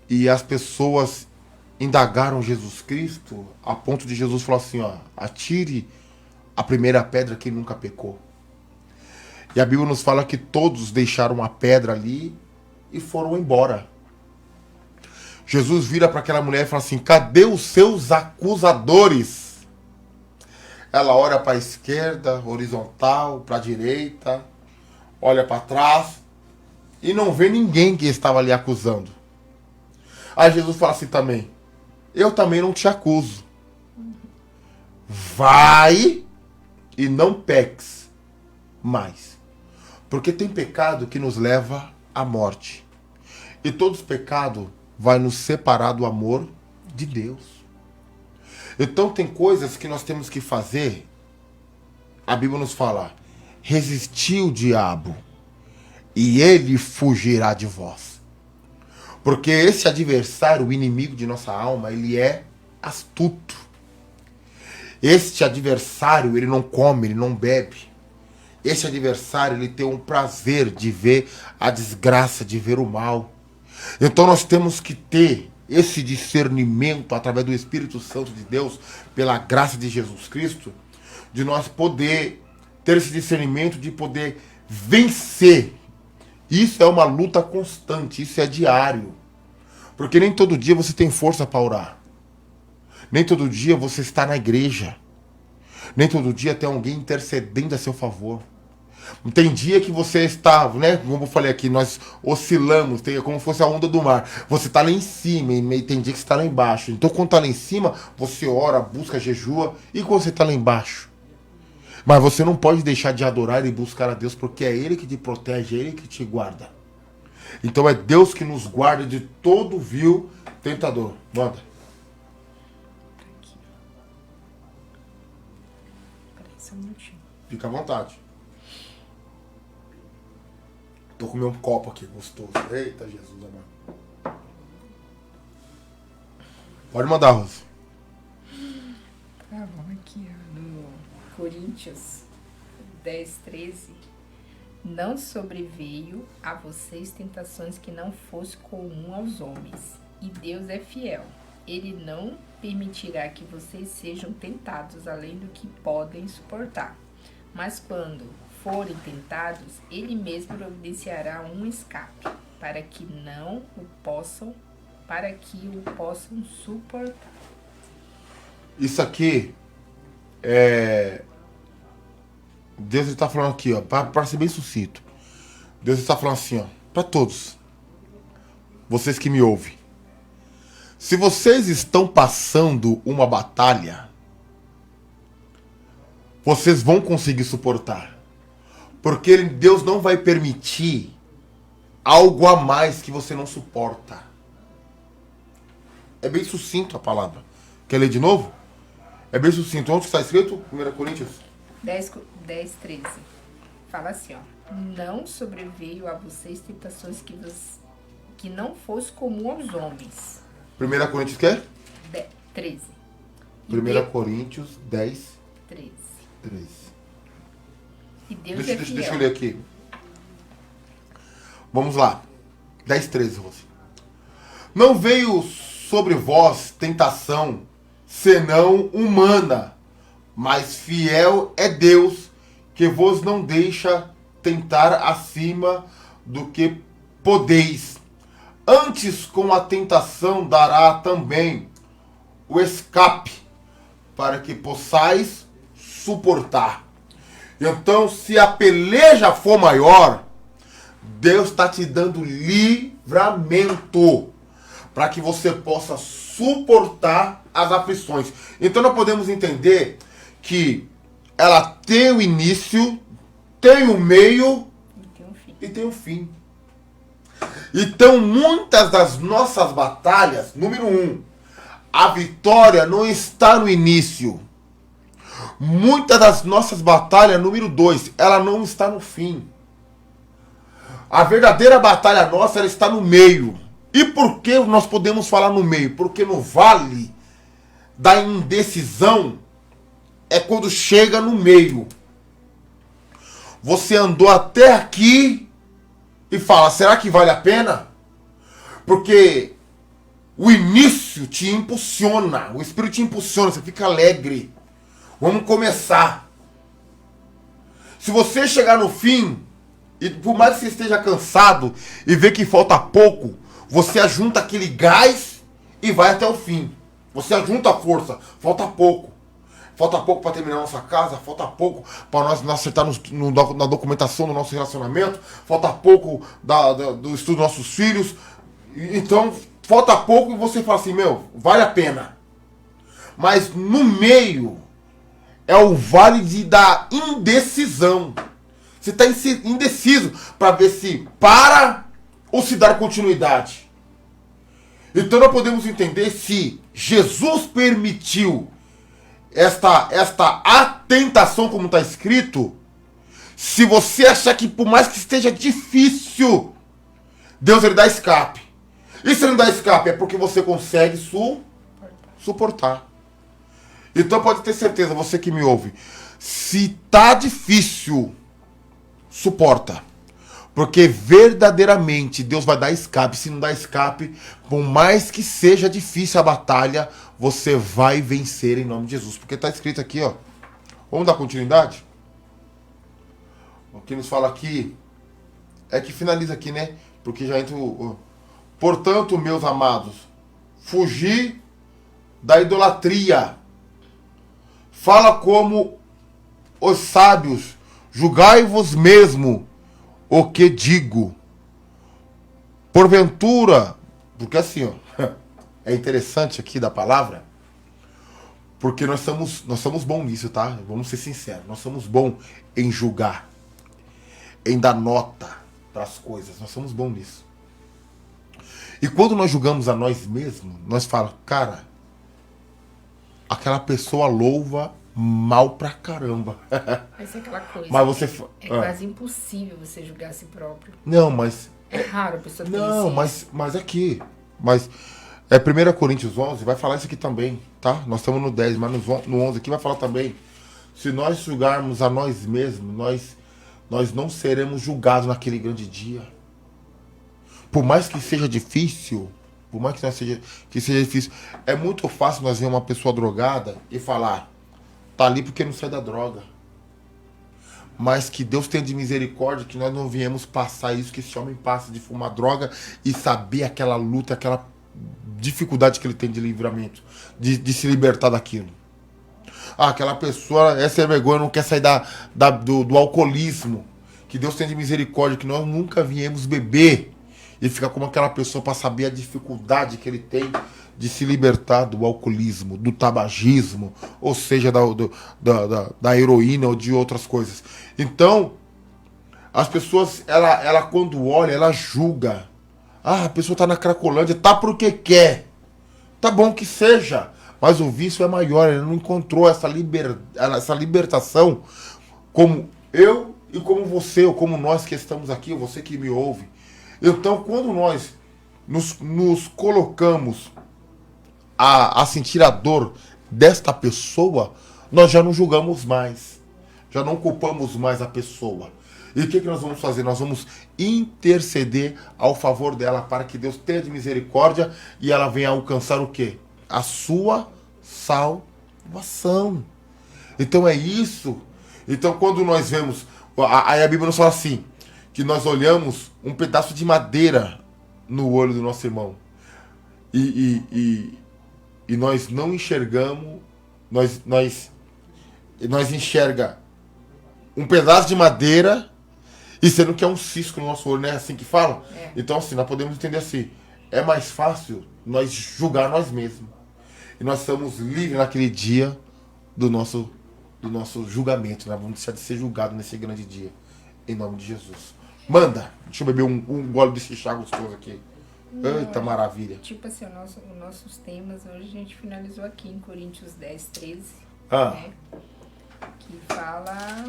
e as pessoas indagaram Jesus Cristo a ponto de Jesus falar assim: ó, atire a primeira pedra que nunca pecou. E a Bíblia nos fala que todos deixaram a pedra ali e foram embora. Jesus vira para aquela mulher e fala assim: cadê os seus acusadores? Ela olha para a esquerda, horizontal, para a direita, olha para trás e não vê ninguém que estava ali acusando. Aí Jesus fala assim também: eu também não te acuso. Vai e não peques mais. Porque tem pecado que nos leva à morte. E todos os pecados vai nos separar do amor de Deus. Então tem coisas que nós temos que fazer. A Bíblia nos fala: resistir o diabo e ele fugirá de vós. Porque esse adversário, o inimigo de nossa alma, ele é astuto. Este adversário, ele não come, ele não bebe. Esse adversário, ele tem um prazer de ver a desgraça, de ver o mal. Então nós temos que ter esse discernimento através do Espírito Santo de Deus, pela graça de Jesus Cristo, de nós poder ter esse discernimento, de poder vencer. Isso é uma luta constante, isso é diário. Porque nem todo dia você tem força para orar. Nem todo dia você está na igreja. Nem todo dia tem alguém intercedendo a seu favor. Tem dia que você está, né? Como eu falei aqui, nós oscilamos, tem como se fosse a onda do mar. Você está lá em cima e tem dia que você está lá embaixo. Então quando está lá em cima, você ora, busca, jejua. E quando você está lá embaixo? Mas você não pode deixar de adorar e buscar a Deus, porque é Ele que te protege, é Ele que te guarda. Então é Deus que nos guarda de todo vil tentador. Manda. Fica à vontade. Tô com meu copo aqui, gostoso. Eita, Jesus amado. Pode mandar, Rose. Tá bom, aqui ó, no Coríntios 10:13. Não sobreveio a vocês tentações que não fosse comum aos homens. E Deus é fiel. Ele não permitirá que vocês sejam tentados além do que podem suportar. Mas quando forem tentados, Ele mesmo providenciará um escape, para que o possam suportar. Isso aqui Deus está falando aqui, ó, para ser bem sucinto. Deus está falando assim, ó, para todos. Vocês que me ouvem. Se vocês estão passando uma batalha, vocês vão conseguir suportar. Porque Deus não vai permitir algo a mais que você não suporta. É bem sucinto a palavra. Quer ler de novo? É bem sucinto. Onde está escrito? 1 Coríntios 10:13. Fala assim, ó. Não sobreveio a vocês tentações que não fosse comum aos homens. 1 Coríntios quê? 13. 1 Coríntios 10, 13. 13. E Deus é fiel. Deixa eu ler aqui. Vamos lá. 10, 13, Rose. Não veio sobre vós tentação, senão humana, mas fiel é Deus, que vos não deixa tentar acima do que podeis. Antes, com a tentação, dará também o escape, para que possais suportar. Então, se a peleja for maior, Deus está te dando livramento para que você possa suportar as aflições. Então, nós podemos entender que ela tem o início, tem o meio e tem o fim. Então, muitas das nossas batalhas, número 1, a vitória não está no início. Muitas das nossas batalhas, número 2, ela não está no fim. A verdadeira batalha nossa, ela está no meio. E por que nós podemos falar no meio? Porque no vale da indecisão é quando chega no meio. Você andou até aqui e fala, será que vale a pena? Porque o início te impulsiona, o Espírito te impulsiona, você fica alegre. Vamos começar. Se você chegar no fim, e por mais que você esteja cansado e ver que falta pouco, você ajunta aquele gás e vai até o fim. Você ajunta a força, falta pouco. Falta pouco para terminar a nossa casa, falta pouco para nós acertarmos na documentação do nosso relacionamento, falta pouco do estudo dos nossos filhos. Então, falta pouco e você fala assim, meu, vale a pena. Mas no meio é o vale da indecisão. Você está indeciso para ver se para ou se dar continuidade. Então nós podemos entender se Jesus permitiu esta atentação, como está escrito, se você achar que por mais que esteja difícil, Deus ele dá escape. E se ele não dá escape é porque você consegue suportar. Então pode ter certeza, você que me ouve, se tá difícil, suporta. Porque verdadeiramente Deus vai dar escape. Se não dá escape, por mais que seja difícil a batalha, você vai vencer em nome de Jesus. Porque está escrito aqui, ó. Vamos dar continuidade? O que nos fala aqui é que finaliza aqui, né? Porque já entra o... Portanto, meus amados, fugi da idolatria. Fala como os sábios, julgai-vos mesmo o que digo. Porventura, porque assim, ó, é interessante aqui da palavra, porque nós somos bons nisso, tá? Vamos ser sinceros, nós somos bons em julgar, em dar nota para as coisas, nós somos bons nisso. E quando nós julgamos a nós mesmos, nós falamos, cara, aquela pessoa louva mal pra caramba. Mas é aquela coisa. Mas você quase impossível você julgar a si próprio. Não, mas é raro a pessoa ter não, mas aqui, mas é 1 Coríntios 11 vai falar isso aqui também, tá? Nós estamos no 10, mas no 11 aqui vai falar também. Se nós julgarmos a nós mesmos, nós não seremos julgados naquele grande dia. Por mais que seja difícil, que seja difícil, é muito fácil nós ver uma pessoa drogada e falar, tá ali porque não sai da droga. Mas que Deus tenha de misericórdia que nós não viemos passar isso que esse homem passa de fumar droga e saber aquela luta, aquela dificuldade que ele tem de livramento, de se libertar daquilo. Ah, aquela pessoa é sem vergonha, não quer sair do alcoolismo. Que Deus tenha de misericórdia que nós nunca viemos beber e ficar como aquela pessoa para saber a dificuldade que ele tem de se libertar do alcoolismo, do tabagismo, ou seja, da heroína ou de outras coisas. Então, as pessoas, ela quando olha, ela julga. Ah, a pessoa está na Cracolândia, tá porque quer. Tá bom que seja, mas o vício é maior, ele não encontrou essa libertação como eu e como você, ou como nós que estamos aqui, ou você que me ouve. Então, quando nós nos colocamos a sentir a dor desta pessoa, nós já não julgamos mais. Já não culpamos mais a pessoa. E o que nós vamos fazer? Nós vamos interceder ao favor dela para que Deus tenha de misericórdia e ela venha alcançar o quê? A sua salvação. Então é isso. Então quando nós vemos, aí a Bíblia nos fala assim, que nós olhamos um pedaço de madeira no olho do nosso irmão. E nós não enxergamos, nós enxerga um pedaço de madeira e sendo que é um cisco no nosso olho, não é assim que fala? É. Então assim, nós podemos entender assim, é mais fácil nós julgar nós mesmos. E nós estamos livres naquele dia do nosso julgamento, né? Vamos deixar de ser julgados nesse grande dia, em nome de Jesus. Manda, deixa eu beber um gole desse chá gostoso aqui. Não, eita maravilha. Tipo assim, os nossos temas hoje a gente finalizou aqui em Coríntios 10, 13. Né? Que fala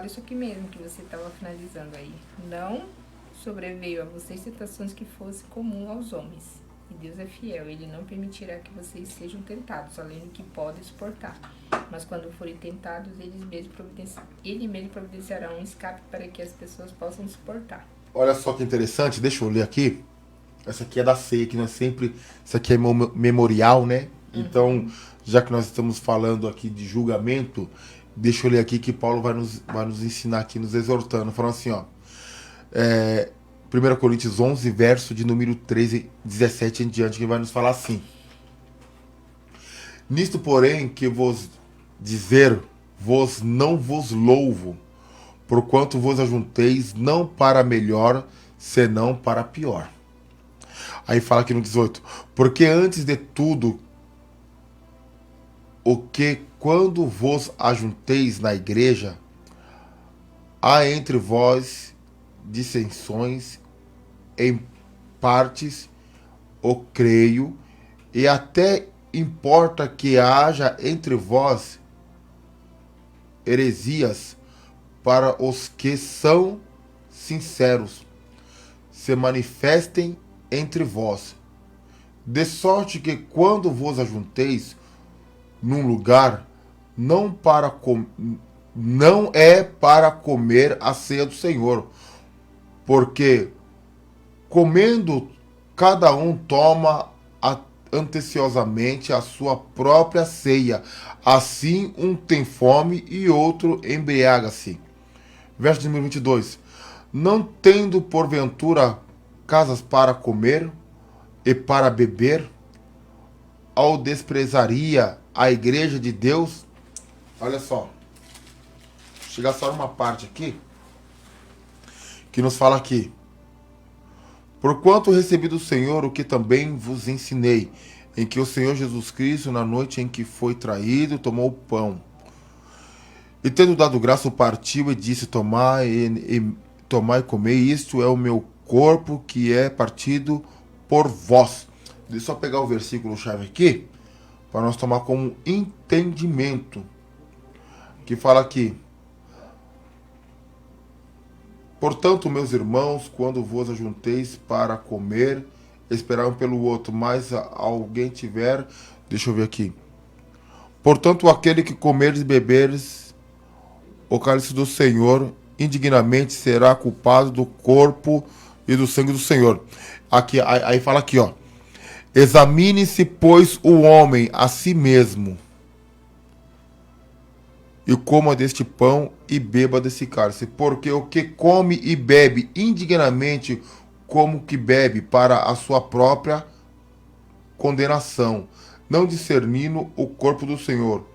isso aqui mesmo, que você estava finalizando aí. Não sobreveio a vocês tentações que fosse comum aos homens. E Deus é fiel, Ele não permitirá que vocês sejam tentados, além do que podem suportar. Mas quando forem tentados, Ele mesmo providenciará um escape para que as pessoas possam suportar. Olha só que interessante, deixa eu ler aqui. Essa aqui é da ceia, que nós sempre... Isso aqui é memorial, né? Então, já que nós estamos falando aqui de julgamento, Deixa eu ler aqui que Paulo vai nos ensinar aqui, nos exortando, falando assim, ó. 1 Coríntios 11, verso de número 13, 17 em diante, que vai nos falar assim. Nisto, porém, que vos dizer, vos não vos louvo, porquanto vos ajunteis não para melhor, senão para pior. Aí fala aqui no 18, porque antes de tudo, o que quando vos ajunteis na igreja, há entre vós dissensões em partes, o creio, e até importa que haja entre vós heresias, para os que são sinceros, se manifestem entre vós, de sorte que quando vos ajunteis num lugar, não é para comer a ceia do Senhor, porque comendo cada um toma anteciosamente a sua própria ceia, assim um tem fome e outro embriaga-se. Verso número 22. Não tendo porventura casas para comer e para beber, ao desprezaria a igreja de Deus? Olha só. Chegar só numa parte aqui que nos fala aqui. Porquanto recebi do Senhor o que também vos ensinei, em que o Senhor Jesus Cristo, na noite em que foi traído, tomou o pão. E tendo dado graça, o partiu e disse, tomai e comei, isto é o meu corpo que é partido por vós. Deixa eu só pegar o versículo chave aqui, para nós tomar como entendimento. Que fala aqui. Portanto, meus irmãos, quando vos ajunteis para comer, esperai um pelo outro, mas alguém tiver... Deixa eu ver aqui. Portanto, aquele que comeres e beberes o cálice do Senhor, indignamente será culpado do corpo e do sangue do Senhor. Aqui, aí fala aqui, ó. Examine-se, pois, o homem a si mesmo, e coma deste pão e beba desse cálice, porque o que come e bebe indignamente, como que bebe para a sua própria condenação, não discernindo o corpo do Senhor.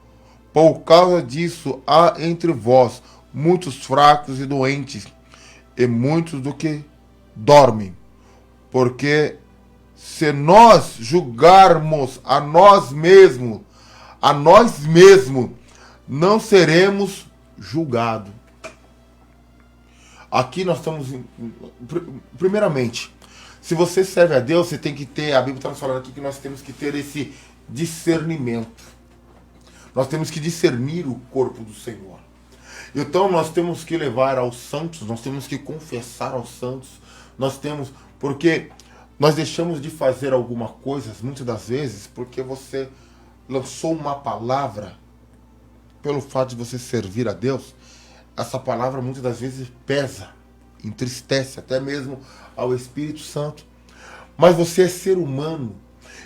Por causa disso, há entre vós muitos fracos e doentes, e muitos do que dormem. Porque se nós julgarmos a nós mesmos, não seremos julgados. Aqui nós estamos... Primeiramente, se você serve a Deus, você tem que ter... A Bíblia está nos falando aqui que nós temos que ter esse discernimento. Nós temos que discernir o corpo do Senhor. Então nós temos que levar aos santos, nós temos que confessar aos santos, porque nós deixamos de fazer alguma coisa, muitas das vezes, porque você lançou uma palavra, pelo fato de você servir a Deus, essa palavra muitas das vezes pesa, entristece até mesmo ao Espírito Santo. Mas você é ser humano,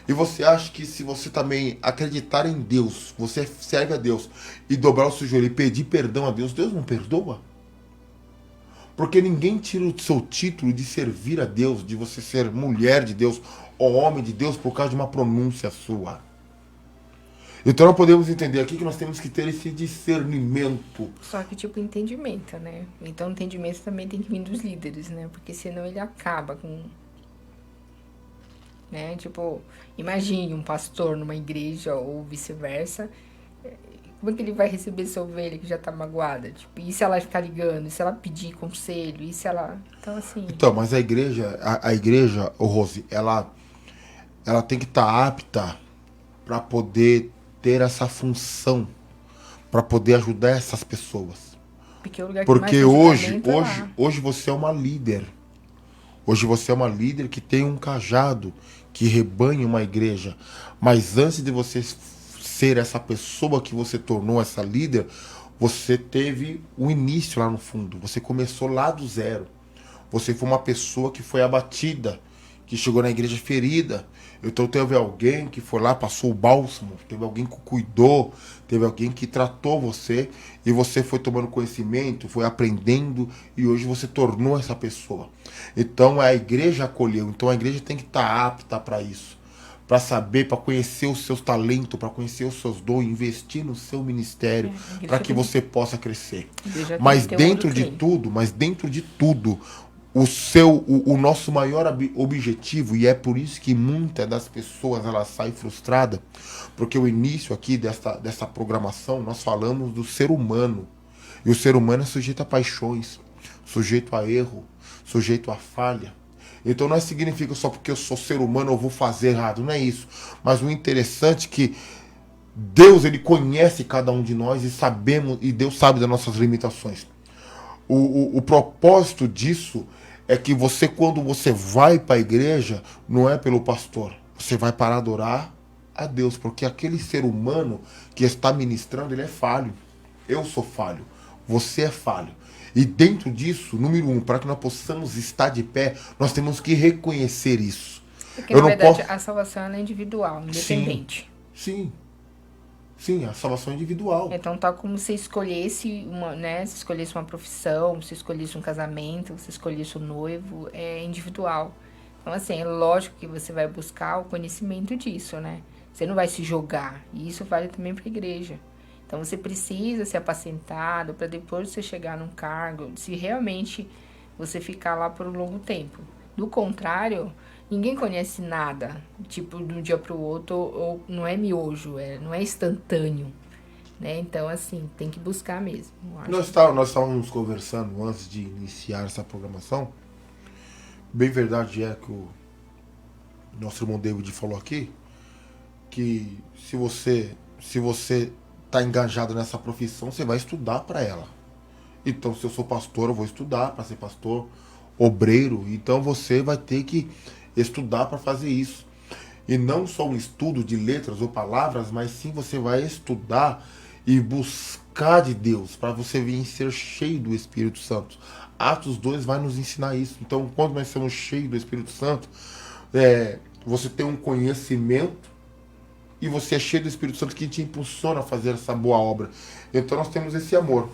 e você acha que se você também acreditar em Deus, você serve a Deus, e dobrar o seu joelho e pedir perdão a Deus, Deus não perdoa? Porque ninguém tira o seu título de servir a Deus, de você ser mulher de Deus ou homem de Deus por causa de uma pronúncia sua. Então nós podemos entender aqui que nós temos que ter esse discernimento. Só que tipo entendimento, né? Então o entendimento também tem que vir dos líderes, né? Porque senão ele acaba com... Né? Tipo, imagine um pastor numa igreja ou vice-versa. Como é que ele vai receber essa ovelha que já tá magoada? Tipo, e se ela ficar ligando? E se ela pedir conselho? E se ela... Então, assim... Então, mas a igreja, Rose, ela tem que estar apta para poder ter essa função, para poder ajudar essas pessoas. Porque hoje você é uma líder. Hoje você é uma líder que tem um cajado, que rebanha uma igreja. Mas antes de você ser essa pessoa que você tornou essa líder, você teve um início lá no fundo. Você começou lá do zero. Você foi uma pessoa que foi abatida, que chegou na igreja ferida. Então teve alguém que foi lá, passou o bálsamo, teve alguém que cuidou, teve alguém que tratou você, e você foi tomando conhecimento, foi aprendendo, e hoje você tornou essa pessoa. Então a igreja acolheu, então a igreja tem que estar apta para isso, para saber, para conhecer os seus talentos, para conhecer os seus dons, investir no seu ministério, para que você possa crescer. Mas dentro de tudo, o nosso maior objetivo, e é por isso que muitas das pessoas elas saem frustradas, porque o início aqui dessa programação, nós falamos do ser humano. E o ser humano é sujeito a paixões, sujeito a erro, sujeito a falha. Então não significa só porque eu sou ser humano eu vou fazer errado, não é isso. Mas o interessante é que Deus, ele conhece cada um de nós e Deus sabe das nossas limitações. O propósito disso é que você, quando você vai para a igreja, não é pelo pastor. Você vai para adorar a Deus, porque aquele ser humano que está ministrando, ele é falho. Eu sou falho. Você é falho. E dentro disso, número 1, para que nós possamos estar de pé, nós temos que reconhecer isso. Porque, na verdade, a salvação é individual, independente. Sim. Sim, a salvação é individual. Então, tal como você escolhesse você escolhesse uma profissão, você escolhesse um casamento, você escolhesse um noivo, é individual. Então, assim, é lógico que você vai buscar o conhecimento disso, né? Você não vai se jogar. E isso vale também para a igreja. Então, você precisa ser apacentado para depois você chegar num cargo, se realmente você ficar lá por um longo tempo. Do contrário, ninguém conhece nada, tipo, de um dia para o outro, ou não é miojo, não é instantâneo, né? Então, assim, tem que buscar mesmo. Nós estávamos conversando antes de iniciar essa programação. Bem verdade é que o nosso irmão David falou aqui, que se você está engajado nessa profissão, você vai estudar para ela. Então, se eu sou pastor, eu vou estudar para ser pastor, obreiro. Então, você vai ter que estudar para fazer isso. E não só um estudo de letras ou palavras, mas sim você vai estudar e buscar de Deus, para você vir ser cheio do Espírito Santo. Atos 2 vai nos ensinar isso. Então, quando nós somos cheios do Espírito Santo, você tem um conhecimento e você é cheio do Espírito Santo que te impulsiona a fazer essa boa obra. Então nós temos esse amor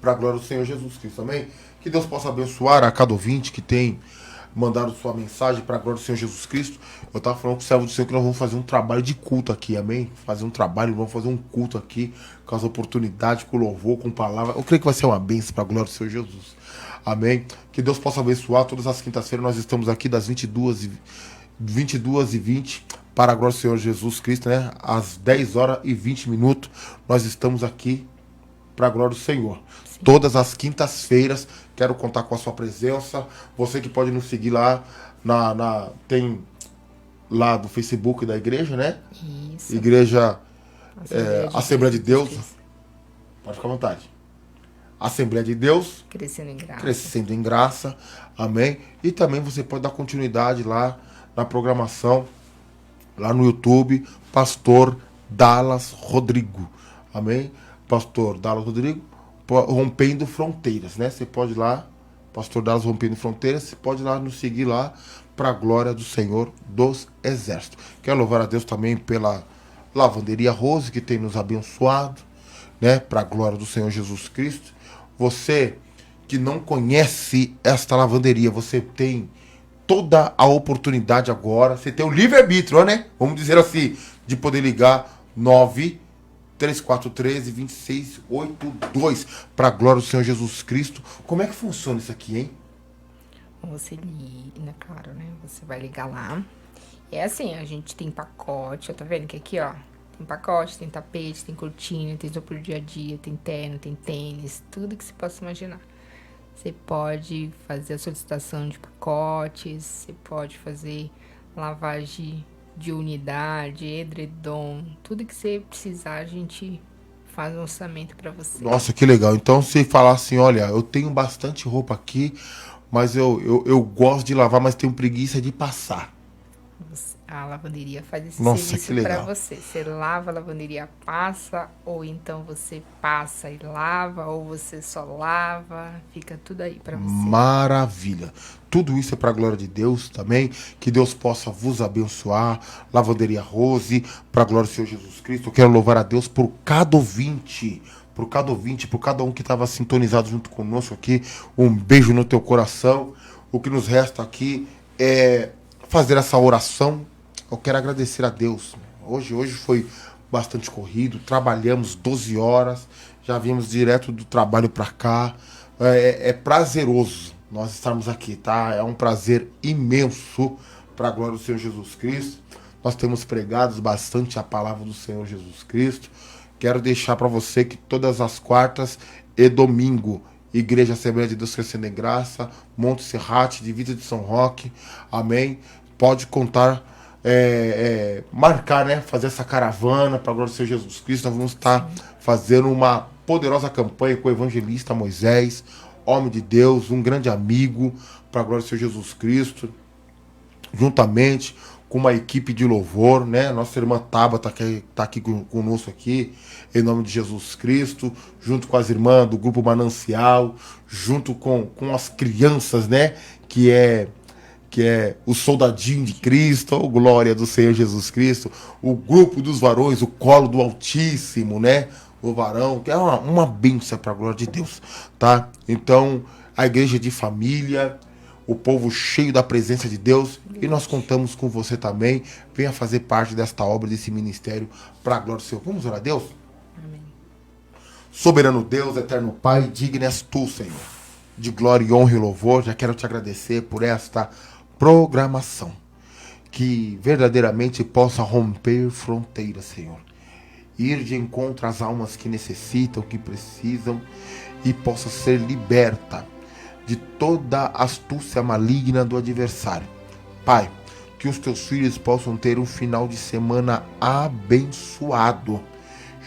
para a glória do Senhor Jesus Cristo. Amém? Que Deus possa abençoar a cada ouvinte que tem mandado sua mensagem para a glória do Senhor Jesus Cristo. Eu estava falando com o servo do Senhor que nós vamos fazer um trabalho de culto aqui, amém? Vamos fazer um culto aqui com as oportunidades, com louvor, com palavra. Eu creio que vai ser uma bênção para a glória do Senhor Jesus. Amém? Que Deus possa abençoar. Todas as quintas-feiras nós estamos aqui das 22h20 para a glória do Senhor Jesus Cristo, né? Às 10h20 nós estamos aqui para a glória do Senhor. Sim. Todas as quintas-feiras, quero contar com a sua presença. Você que pode nos seguir lá, tem lá do Facebook da igreja, né? Isso. Igreja Assembleia de Deus. Pode ficar à vontade. Assembleia de Deus. Crescendo em graça. Amém. E também você pode dar continuidade lá na programação, lá no YouTube, Pastor Dallas Rodrigo. Amém? Pastor Dallas Rodrigo, Rompendo Fronteiras, né? Você pode ir lá, Pastor Dallas Rompendo Fronteiras, você pode ir lá nos seguir lá, para a glória do Senhor dos Exércitos. Quero louvar a Deus também pela Lavanderia Rose, que tem nos abençoado, né? Para a glória do Senhor Jesus Cristo. Você que não conhece esta lavanderia, você tem toda a oportunidade agora, você tem o livre-arbítrio, né? Vamos dizer assim, de poder ligar 93413-2682 para a glória do Senhor Jesus Cristo. Como é que funciona isso aqui, hein? Você liga, claro, né? Você vai ligar lá. É assim, a gente tem pacote, tá vendo que aqui, ó, tem pacote, tem tapete, tem cortina, tem roupa pro dia a dia, tem terno, tem tênis, tudo que você possa imaginar. Você pode fazer a solicitação de pacotes, você pode fazer lavagem de unidade, edredom, tudo que você precisar, a gente faz um orçamento para você. Nossa, que legal. Então, você falar assim, olha, eu tenho bastante roupa aqui, mas eu gosto de lavar, mas tenho preguiça de passar. A lavanderia faz esse Nossa, serviço que legal. para você. Você lava, a lavanderia passa, ou então você passa e lava, ou você só lava. Fica tudo aí para você. Maravilha. Tudo isso é para a glória de Deus também. Que Deus possa vos abençoar. Lavanderia Rose, para a glória do Senhor Jesus Cristo. Eu quero louvar a Deus por cada ouvinte. Por cada ouvinte, por cada um que estava sintonizado junto conosco aqui. Um beijo no teu coração. O que nos resta aqui é fazer essa oração. Eu quero agradecer a Deus. Hoje foi bastante corrido. Trabalhamos 12 horas. Já viemos direto do trabalho para cá. É prazeroso nós estarmos aqui, tá? É um prazer imenso para a glória do Senhor Jesus Cristo. Nós temos pregado bastante a palavra do Senhor Jesus Cristo. Quero deixar para você que todas as quartas e domingo, Igreja Assembleia de Deus Crescendo em Graça, Monte Serrate, Divisa de São Roque, amém? Pode contar, marcar, né? Fazer essa caravana para a glória do Senhor Jesus Cristo. Nós vamos estar fazendo uma poderosa campanha com o evangelista Moisés, homem de Deus, um grande amigo, para a glória do Senhor Jesus Cristo, juntamente com uma equipe de louvor, né? Nossa irmã Tabata está aqui conosco aqui, em nome de Jesus Cristo, junto com as irmãs do grupo Manancial, junto com as crianças, né? Que é o soldadinho de Cristo, oh, glória do Senhor Jesus Cristo, o grupo dos varões, o colo do Altíssimo, né? O varão, que é uma bênção para a glória de Deus, tá? Então, a igreja de família, o povo cheio da presença de Deus, e nós contamos com você também. Venha fazer parte desta obra, desse ministério, para a glória do Senhor. Vamos orar a Deus? Amém. Soberano Deus, eterno Pai, digno és tu, Senhor, de glória, honra e louvor. Já quero te agradecer por esta programação, que verdadeiramente possa romper fronteiras, Senhor, ir de encontro às almas que necessitam, que precisam, e possa ser liberta de toda astúcia maligna do adversário. Pai, que os teus filhos possam ter um final de semana abençoado.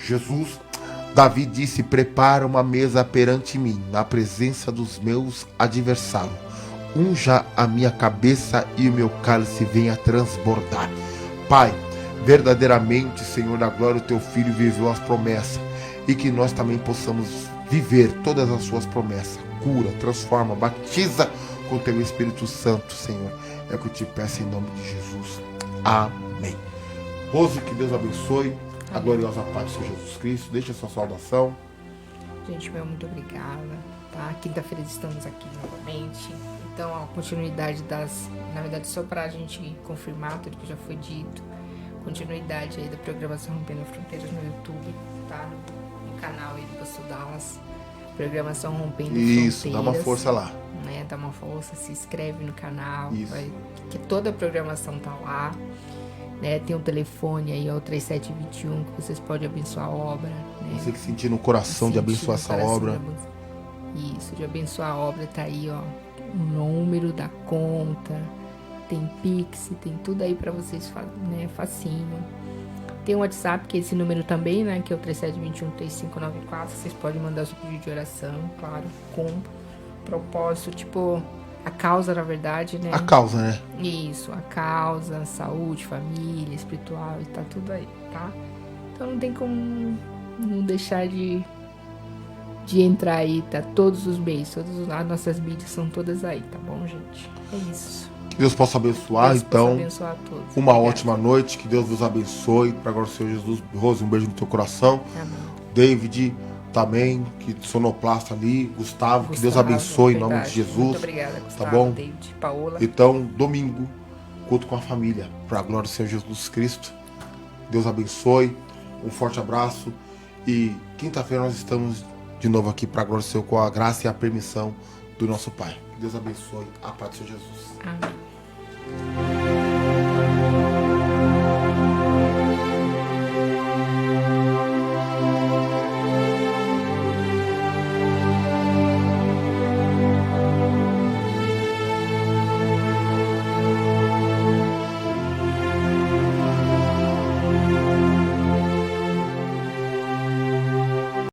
Jesus, Davi disse: prepara uma mesa perante mim, na presença dos meus adversários. Unja a minha cabeça e o meu cálice venha transbordar. Pai, verdadeiramente, Senhor da glória, o teu filho viveu as promessas, e que nós também possamos viver todas as suas promessas. Cura, transforma, batiza com o teu Espírito Santo, Senhor. É o que eu te peço em nome de Jesus. Amém. Rose, que Deus abençoe. A gloriosa paz do Senhor Jesus Cristo. Deixa a sua saudação. Gente, muito obrigada, tá? Quinta-feira estamos aqui novamente. Então, a continuidade na verdade, só para a gente confirmar tudo que já foi dito, continuidade aí da programação Rompendo Fronteiras no YouTube, tá? No canal aí do Pastor Dallas. Programação Rompendo Fronteiras. Isso, dá uma força lá. Né? Dá uma força, se inscreve no canal. Isso. Que toda a programação tá lá. Né? Tem um telefone aí, ó, o 3721, que vocês podem abençoar a obra. Né? Você que sentir no coração de abençoar essa obra. Isso, de abençoar a obra, tá aí, ó. O número da conta, tem Pix, tem tudo aí pra vocês, né? Facinho. Tem o WhatsApp, que é esse número também, né? Que é o 3721-3594. Vocês podem mandar o seu pedido de oração, claro, com propósito, tipo, a causa, na verdade, né? A causa, né? Isso, a causa, saúde, família, espiritual, e tá tudo aí, tá? Então não tem como não deixar de entrar aí, tá? Todos os meios, as nossas mídias são todas aí, tá bom, gente? É isso. Que Deus possa abençoar, Deus então. possa abençoar a todos. Uma Obrigada. ótima noite, que Deus vos abençoe. Para agora o Senhor Jesus. Rose, um beijo no teu coração. Amém. David também, que sonoplasta ali. Gustavo, que Deus abençoe em nome de Jesus. Muito obrigada, Gustavo, Tá bom? David, Paola. Então, domingo, culto com a família. Para a glória do Senhor Jesus Cristo. Deus abençoe. Um forte abraço. E quinta-feira nós estamos de novo aqui para a glória do Senhor, com a graça e a permissão do nosso Pai. Que Deus abençoe. A paz do Senhor Jesus. Amém.